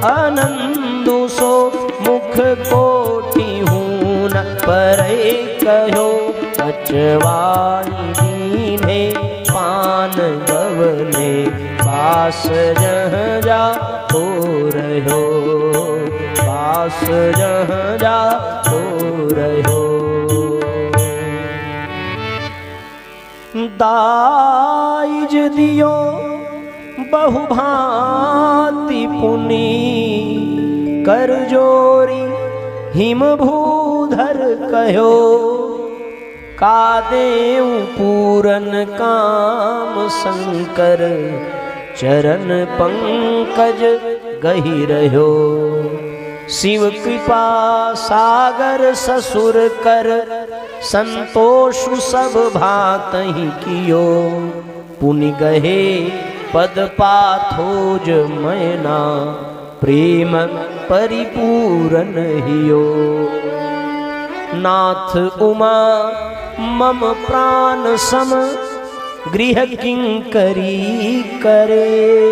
आनंदु सो, मुख कोटि हूँ न परै कहो, अचवाई दीन्हे पान गवने, पास जहाँ जा तो रहो, पास जहाँ जा तो रहो। दाइज दियो बहुभांति पुनि, कर जोरी हिम भूधर कहो, कादेव पूरन काम शंकर, चरण पंकज गहि रहो। शिव कृपा सागर ससुर कर, संतोष सब भात ही कियो, पुनि गहे पद पाथोज मैना, प्रेम परिपूरन हियो। नाथ उमा मम प्राण सम, गृह किंकरी करे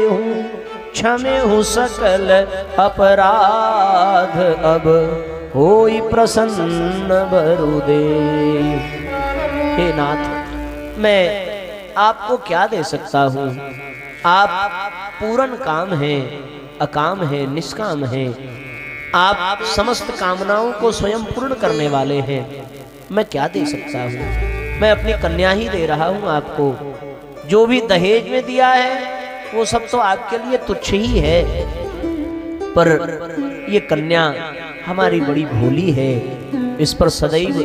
हूँ, क्षमे हूँ सकल अपराध, अब होई प्रसन्न वरुदेव। हे नाथ, मैं आपको क्या दे सकता हूँ? आप पूर्ण काम हैं, अकाम है, निष्काम है। आप समस्त कामनाओं को स्वयं पूर्ण करने वाले हैं। मैं क्या दे सकता हूँ? मैं अपनी कन्या ही दे रहा हूँ आपको। जो भी दहेज में दिया है वो सब तो आपके लिए तुच्छ ही है, पर ये कन्या हमारी बड़ी भोली है, इस पर सदैव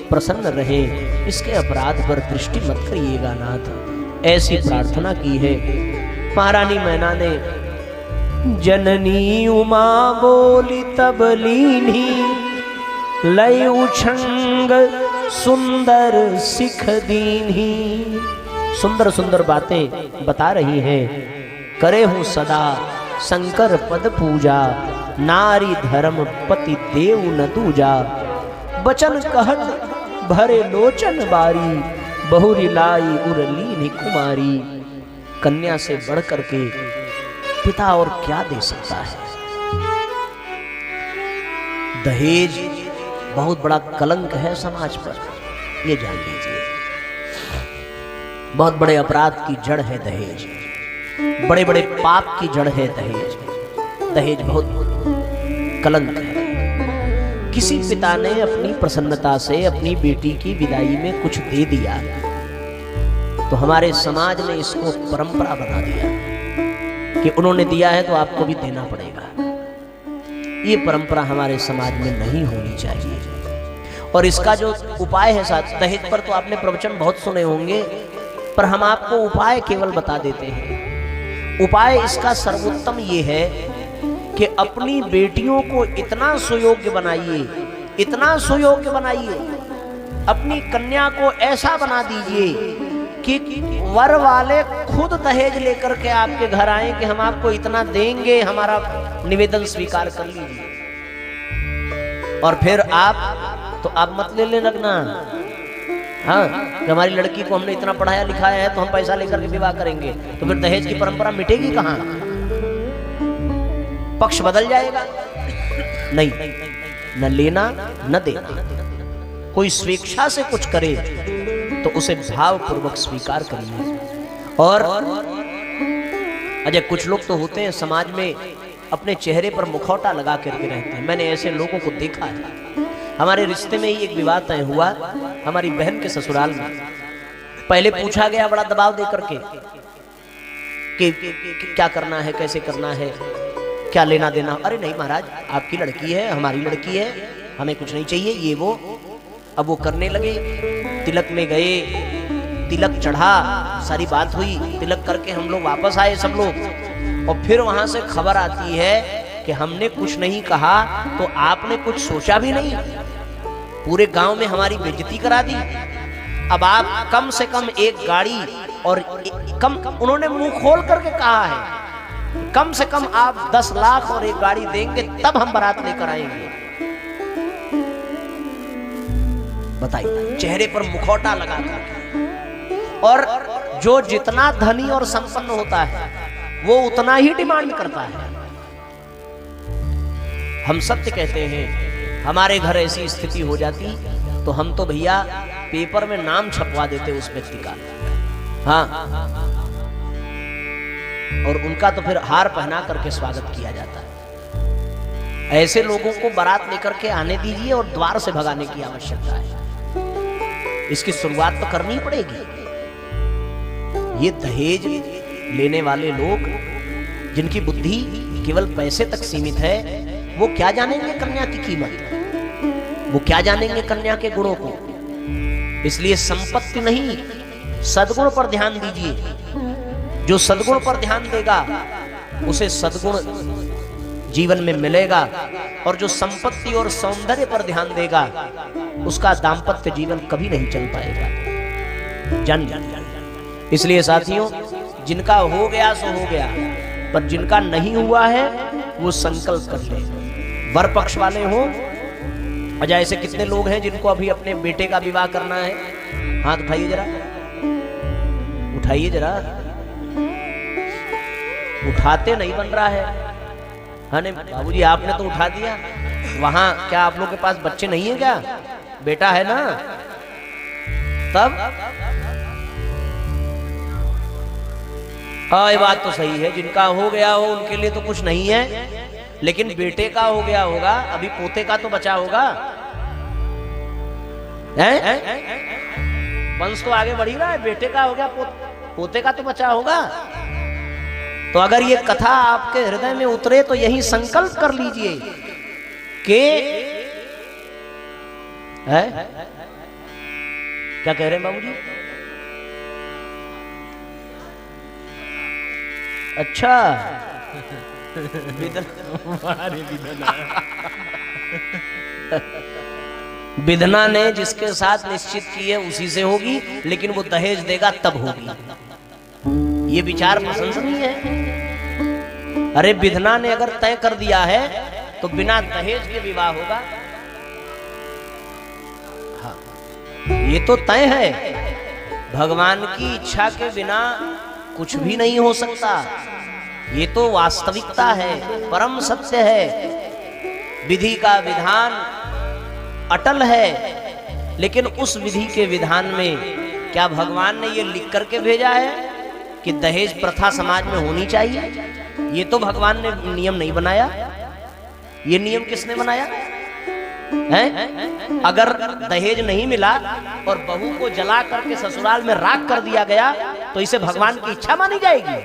प्रसन्न रहे, इसके अपराध पर दृष्टि मत करिएगा नाथ। ऐसी प्रार्थना की है। महारानी मैना ने जननी उमा बोली तब लीनी, लय उछंग सुंदर सिख दीन्ही। सुंदर सुंदर बातें बता रही हैं। करे हूँ सदा शंकर पद पूजा, नारी धर्म पति देव न दूजा। बचन कहत भरे लोचन बारी, बहुरी लाई उरलीनी कुमारी। कन्या से बढ़ करके पिता और क्या दे सकता है? दहेज बहुत बड़ा कलंक है समाज पर, ये जान लीजिए। बहुत बड़े अपराध की जड़ है दहेज, बड़े बड़े पाप की जड़ है दहेज। दहेज बहुत कलंक है। किसी पिता ने अपनी प्रसन्नता से अपनी बेटी की विदाई में कुछ दे दिया तो हमारे समाज ने इसको परंपरा बना दिया कि उन्होंने दिया है तो आपको भी देना पड़ेगा। ये परंपरा हमारे समाज में नहीं होनी चाहिए। और इसका जो उपाय है साथ, दहेज पर तो आपने प्रवचन बहुत सुने होंगे, पर हम आपको उपाय केवल बता देते हैं। उपाय इसका सर्वोत्तम ये है कि अपनी बेटियों को इतना सुयोग्य बनाइए, इतना सुयोग्य बनाइए, अपनी कन्या को ऐसा बना दीजिए कि वर वाले खुद दहेज लेकर के आपके घर आए कि हम आपको इतना देंगे, हमारा निवेदन स्वीकार कर लीजिए। और फिर आप मत ले लगना, हाँ, कि हमारी लड़की को हमने इतना पढ़ाया लिखाया है तो हम पैसा लेकर के विवाह करेंगे, तो फिर दहेज की परंपरा मिटेगी कहाँ? पक्ष बदल जाएगा। नहीं, न लेना न देना। कोई स्वेच्छा से कुछ करे तो उसे भावपूर्वक स्वीकार करिए। और अजय कुछ लोग तो होते हैं समाज में अपने चेहरे पर मुखौटा लगा करके रहते हैं। मैंने ऐसे लोगों को देखा है। हमारे रिश्ते में ही एक विवाह तय हुआ हमारी बहन के ससुराल में। पहले पूछा गया बड़ा दबाव दे करके कि क्या करना है, कैसे करना है, क्या लेना देना। अरे नहीं महाराज, आपकी लड़की है, हमारी लड़की है, हमें कुछ नहीं चाहिए, ये वो। अब वो करने लगे, तिलक में गए, तिलक चढ़ा, सारी बात हुई, तिलक करके हम लोग वापस आए सब लोग, और फिर वहां से खबर आती है कि हमने कुछ नहीं कहा तो आपने कुछ सोचा भी नहीं, पूरे गांव में हमारी बेइज्जती करा दी। अब आप कम से कम एक गाड़ी और उन्होंने मुंह खोल करके कहा है कम से कम आप 10 लाख और एक गाड़ी देंगे तब हम बारात लेकर आएंगे। बताइए, चेहरे पर मुखौटा लगा करके। और जो जितना धनी और संपन्न होता है वो उतना ही डिमांड करता है। हम सत्य कहते हैं, हमारे घर ऐसी स्थिति हो जाती तो हम तो भैया पेपर में नाम छपवा देते उस व्यक्ति का। हाँ, और उनका तो फिर हार पहना करके स्वागत किया जाता है। ऐसे लोगों को बारात लेकर के आने दीजिए और द्वार से भगाने की आवश्यकता है। इसकी शुरुआत तो करनी पड़ेगी। ये दहेज लेने वाले लोग जिनकी बुद्धि केवल पैसे तक सीमित है, वो क्या जानेंगे कन्या की कीमत, वो क्या जानेंगे कन्या के गुणों को। इसलिए संपत्ति नहीं, सद्गुण पर ध्यान दीजिए। जो सद्गुण पर ध्यान देगा उसे सद्गुण जीवन में मिलेगा, और जो संपत्ति और सौंदर्य पर ध्यान देगा उसका दाम्पत्य जीवन कभी नहीं चल पाएगा। इसलिए साथियों, जिनका हो गया सो हो गया, पर जिनका नहीं हुआ है वो संकल्प कर ले। वर पक्ष वाले हो, अजय ऐसे कितने लोग हैं जिनको अभी अपने बेटे का विवाह करना है? हाथ उठाइए जरा, उठाइए जरा। उठाते नहीं बन रहा है। हाँ नहीं बाबूजी, आपने तो उठा दिया। वहां क्या आप लोग के पास बच्चे नहीं है क्या? बेटा है ना? तब हाँ, ये बात तो सही है, जिनका हो गया हो उनके लिए तो कुछ नहीं है, लेकिन बेटे का हो गया होगा, अभी पोते का तो बचा होगा। वंश तो आगे बढ़ ही रहा है, बेटे का हो गया, पोते का तो बचा होगा। तो अगर ये कथा आपके हृदय में उतरे तो यही संकल्प कर लीजिए कि क्या कह रहे हैं बाबूजी? अच्छा, विधना ने जिसके साथ निश्चित की है उसी से होगी, लेकिन वो दहेज देगा तब होगी। ये विचार प्रशंसनीय है। अरे विधना ने अगर तय कर दिया है तो बिना दहेज के विवाह होगा। हाँ, ये तो तय है। भगवान की इच्छा के बिना कुछ भी नहीं हो सकता। ये तो वास्तविकता है, परम सत्य है। विधि का विधान अटल है, लेकिन उस विधि के विधान में क्या भगवान ने ये लिख करके भेजा है कि दहेज प्रथा समाज में होनी चाहिए? ये तो भगवान ने नियम नहीं बनाया। ये नियम किसने बनाया है? अगर दहेज नहीं मिला और बहू को जला करके ससुराल में राख कर दिया गया तो इसे भगवान की इच्छा मानी जाएगी?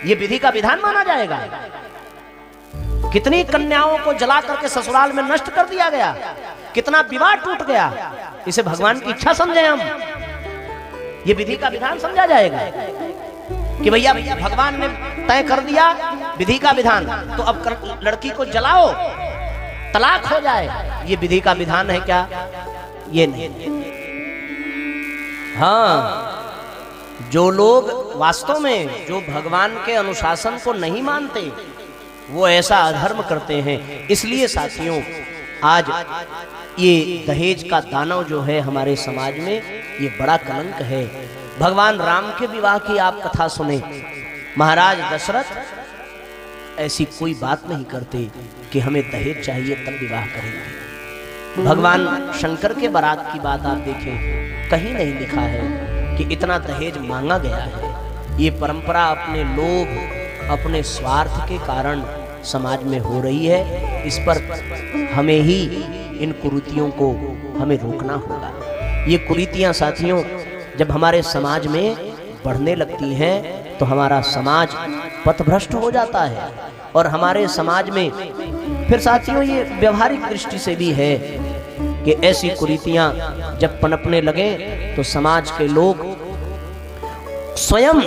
ये विधि का विधान माना जाएगा? कितनी कन्याओं को जला करके ससुराल में नष्ट कर दिया गया, कितना विवाह टूट गया, इसे भगवान की इच्छा समझे हम? ये विधि का विधान समझा जाएगा कि भैया भगवान ने तय कर दिया विधि का विधान, तो अब लड़की को जलाओ, तलाक हो जाए, ये विधि का विधान है क्या? ये नहीं। हाँ, जो लोग वास्तव में जो भगवान के अनुशासन को नहीं मानते वो ऐसा अधर्म करते हैं। इसलिए साथियों, आज ये दहेज का दानव जो है हमारे समाज में, ये बड़ा कलंक है। भगवान राम के विवाह की आप कथा सुने, महाराज दशरथ ऐसी कोई बात नहीं करते कि हमें दहेज चाहिए तब विवाह करेंगे। भगवान शंकर के बारात की बात आप देखें, कहीं नहीं लिखा है कि इतना दहेज मांगा गया है। ये परंपरा अपने लोभ, अपने स्वार्थ के कारण समाज में हो रही है। इस पर हमें ही इन कुरीतियों को हमें रोकना होगा। ये कुरीतियां साथियों जब हमारे समाज में बढ़ने लगती हैं तो हमारा समाज पथभ्रष्ट हो जाता है। और हमारे समाज में फिर साथियों ये व्यवहारिक दृष्टि से भी है कि ऐसी कुरीतियां जब पनपने लगे तो समाज के लोग स्वयं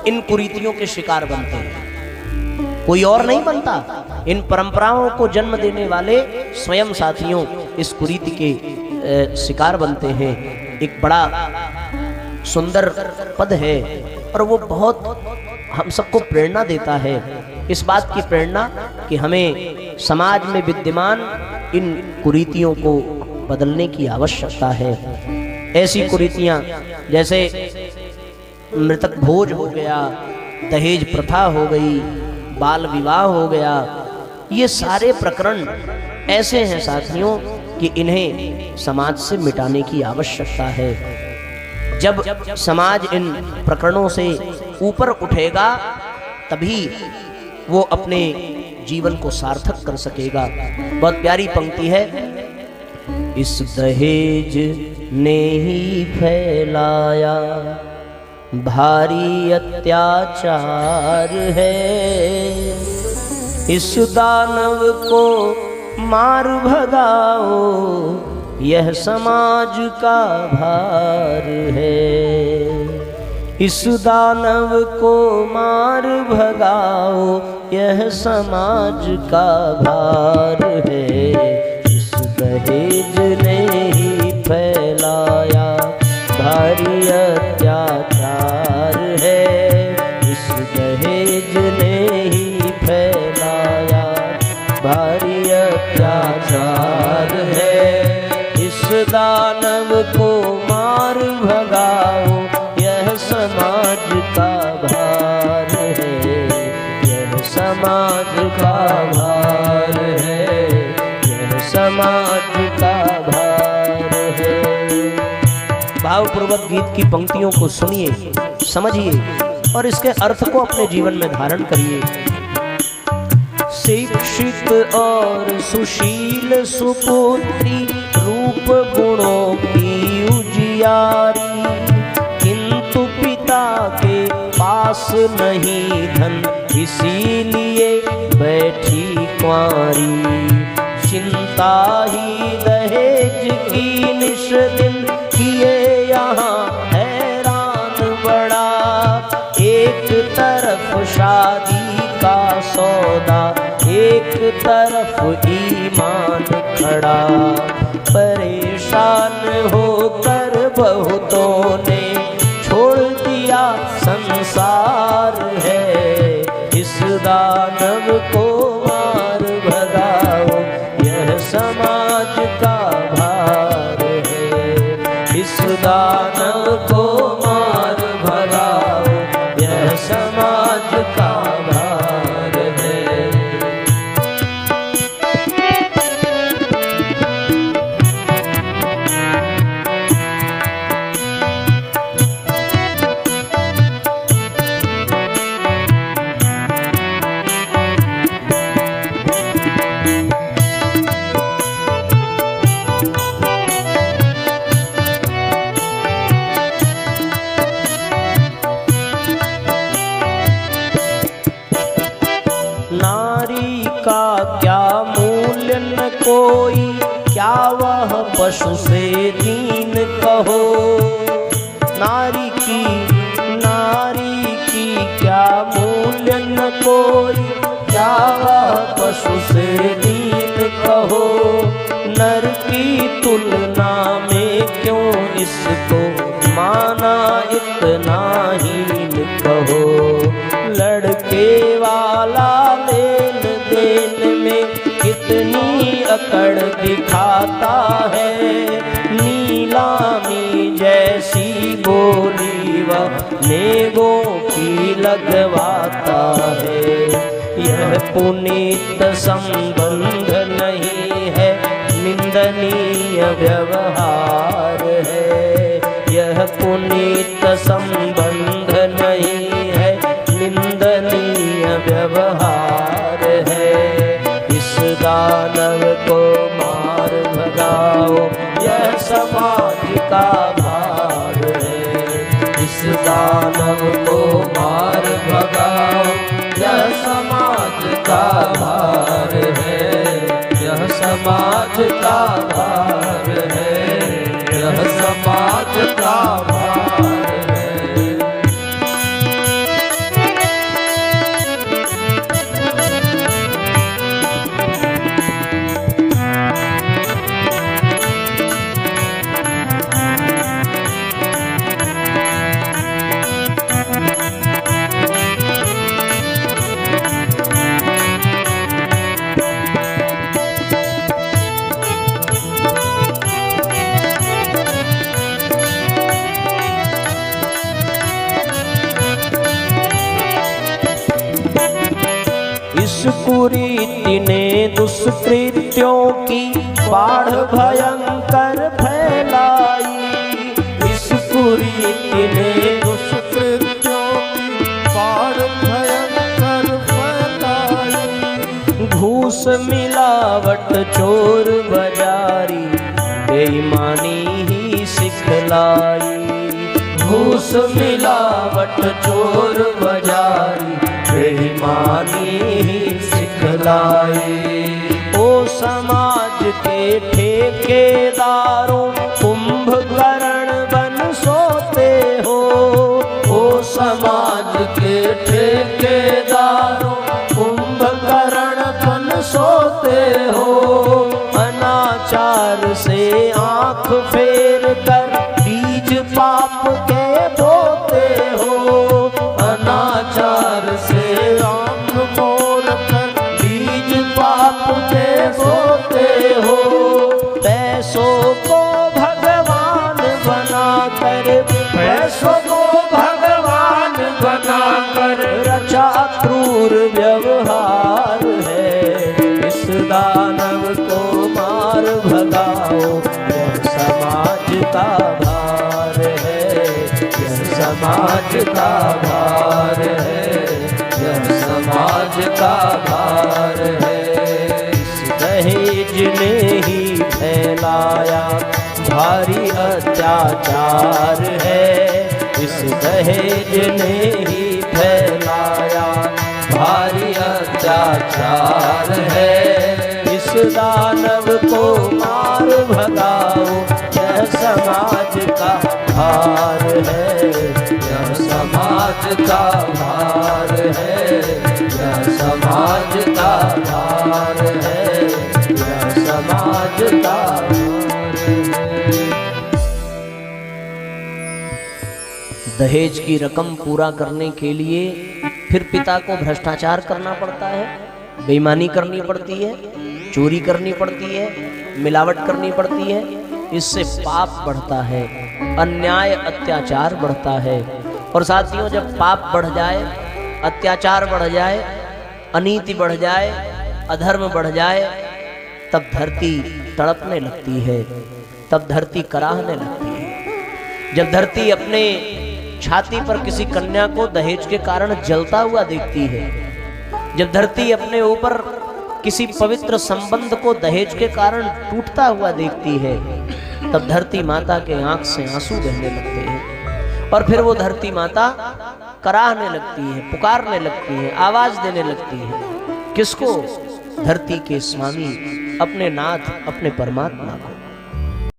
इन कुरीतियों के शिकार बनते हैं, कोई और नहीं बनता। इन परंपराओं को जन्म देने वाले स्वयं साथियों इस कुरीति के शिकार बनते हैं। एक बड़ा सुंदर पद है और वो बहुत हम सबको प्रेरणा देता है। इस बात की प्रेरणा कि हमें समाज में विद्यमान इन कुरीतियों को बदलने की आवश्यकता है। ऐसी कुरीतियां जैसे मृतक भोज हो गया, दहेज प्रथा हो गई, बाल विवाह हो गया, ये सारे प्रकरण ऐसे हैं साथियों कि इन्हें समाज से मिटाने की आवश्यकता है। जब समाज इन प्रकरणों से ऊपर उठेगा तभी वो अपने जीवन को सार्थक कर सकेगा। बहुत प्यारी पंक्ति है, इस दहेज ने ही फैलाया भारी अत्याचार है, इस दानव को मार भगाओ यह समाज का भार है, इस दानव को मार भगाओ यह समाज का भार है, इस दहेज ने ही फैलाया भारी अत्याचार है, इस दहेज ने ही फैलाया भारी अत्याचार है, इस दानव को मार भगाओ यह समाज का भार है, यह समाज का भार है, यह समाज का भार है। भावपूर्वक गीत की पंक्तियों को सुनिए, समझिए और इसके अर्थ को अपने जीवन में धारण करिए। शिक्षित और सुशील सुपुत्री रूप गुणों की उजियारी, किंतु पिता के पास नहीं धन इसीलिए बैठी कुंवारी, चिंता ही दहेज की निश दिन किए यहाँ हैरान बड़ा, एक तरफ शादी का सौदा एक तरफ ईमान खड़ा, परेशान होकर बहुतों ने छोड़ दिया संसार है, इस दानव को मार भगाओ यह समाज का भार है, इस दानव को मार भगाओ यह समाज का भार है। नारी का क्या मूल्य न कोई, क्या वह पशु से दीन कहो, नारी की क्या मूल्य न कोई, क्या वह पशु से दीन कहो, नर की तुलना में क्यों इसको माना इतना हीन कहो, लड़के वाला लेन देन में कितनी अकड़ दिखाता है, नीलामी जैसी बोली वह नेगों की लगवाता है, यह पुनीत संबंध नहीं है निंदनीय व्यवहार है, यह पुनीत संबंध नहीं है निंदनीय व्यवहार है, यह समाज का भार है। इस दानव को मार भगाओ, यह समाज का भार है, यह समाज का भार है, यह समाज का भार है। इस कुरीति ने दुष्कृत्यों की बाढ़ भयंकर फैलाई। इस कुरीति ने दुष्कृत्यों की बाढ़ भयंकर फैलाई। घूस मिलावट चोर बाजारी बेईमानी ही सिखलाई। घूस मिलावट चोर बाजारी बेईमानी ही सिखलाई। ओ समाज के ठेकेदारों कुंभकर्ण बन सोते हो। ओ समाज के ठेकेदारों कुंभकर्ण बन सोते हो। अनाचार से आंख फेर कर बीज पाप के बोते हो। अनाचार से आंख मोड़ कर बीज पाप के बोते हो। पैसों को भगवान बनाकर, पैसों को भगवान बनाकर रचा क्रूर व्यवहार है। इस दानव को मार भगाओ, यह समाज का भार है। यह समाज का भार है, यह समाज का भार है। इस दहेज ने ही फैलाया भारी अत्याचार है। इस दहेज ने ही फैलाया भारी अत्याचार है। इस दानव को मार भगाओ, यह समाज का भार है। यह समाज का भार है, यह समाज का भार है, यह समाज का भार है। दहेज की रकम पूरा करने के लिए फिर पिता को भ्रष्टाचार करना पड़ता है, बेईमानी करनी पड़ती है, चोरी करनी पड़ती है, मिलावट करनी पड़ती है। इससे पाप बढ़ता है, अन्याय अत्याचार बढ़ता है। और साथियों, जब पाप बढ़ जाए, अत्याचार बढ़ जाए, अनीति बढ़ जाए, अधर्म बढ़ जाए, तब धरती तड़पने लगती है, तब धरती कराहने लगती है। जब धरती अपने छाती पर किसी कन्या को दहेज के कारण जलता हुआ देखती है, जब धरती अपने ऊपर किसी पवित्र संबंध को दहेज के कारण टूटता हुआ देखती है, तब धरती माता के आंख से आंसू बहने लगते हैं। और फिर वो धरती माता कराहने लगती है, पुकारने लगती है, आवाज देने लगती है। किसको? धरती के स्वामी, अपने नाथ, अपने परमात्मा को।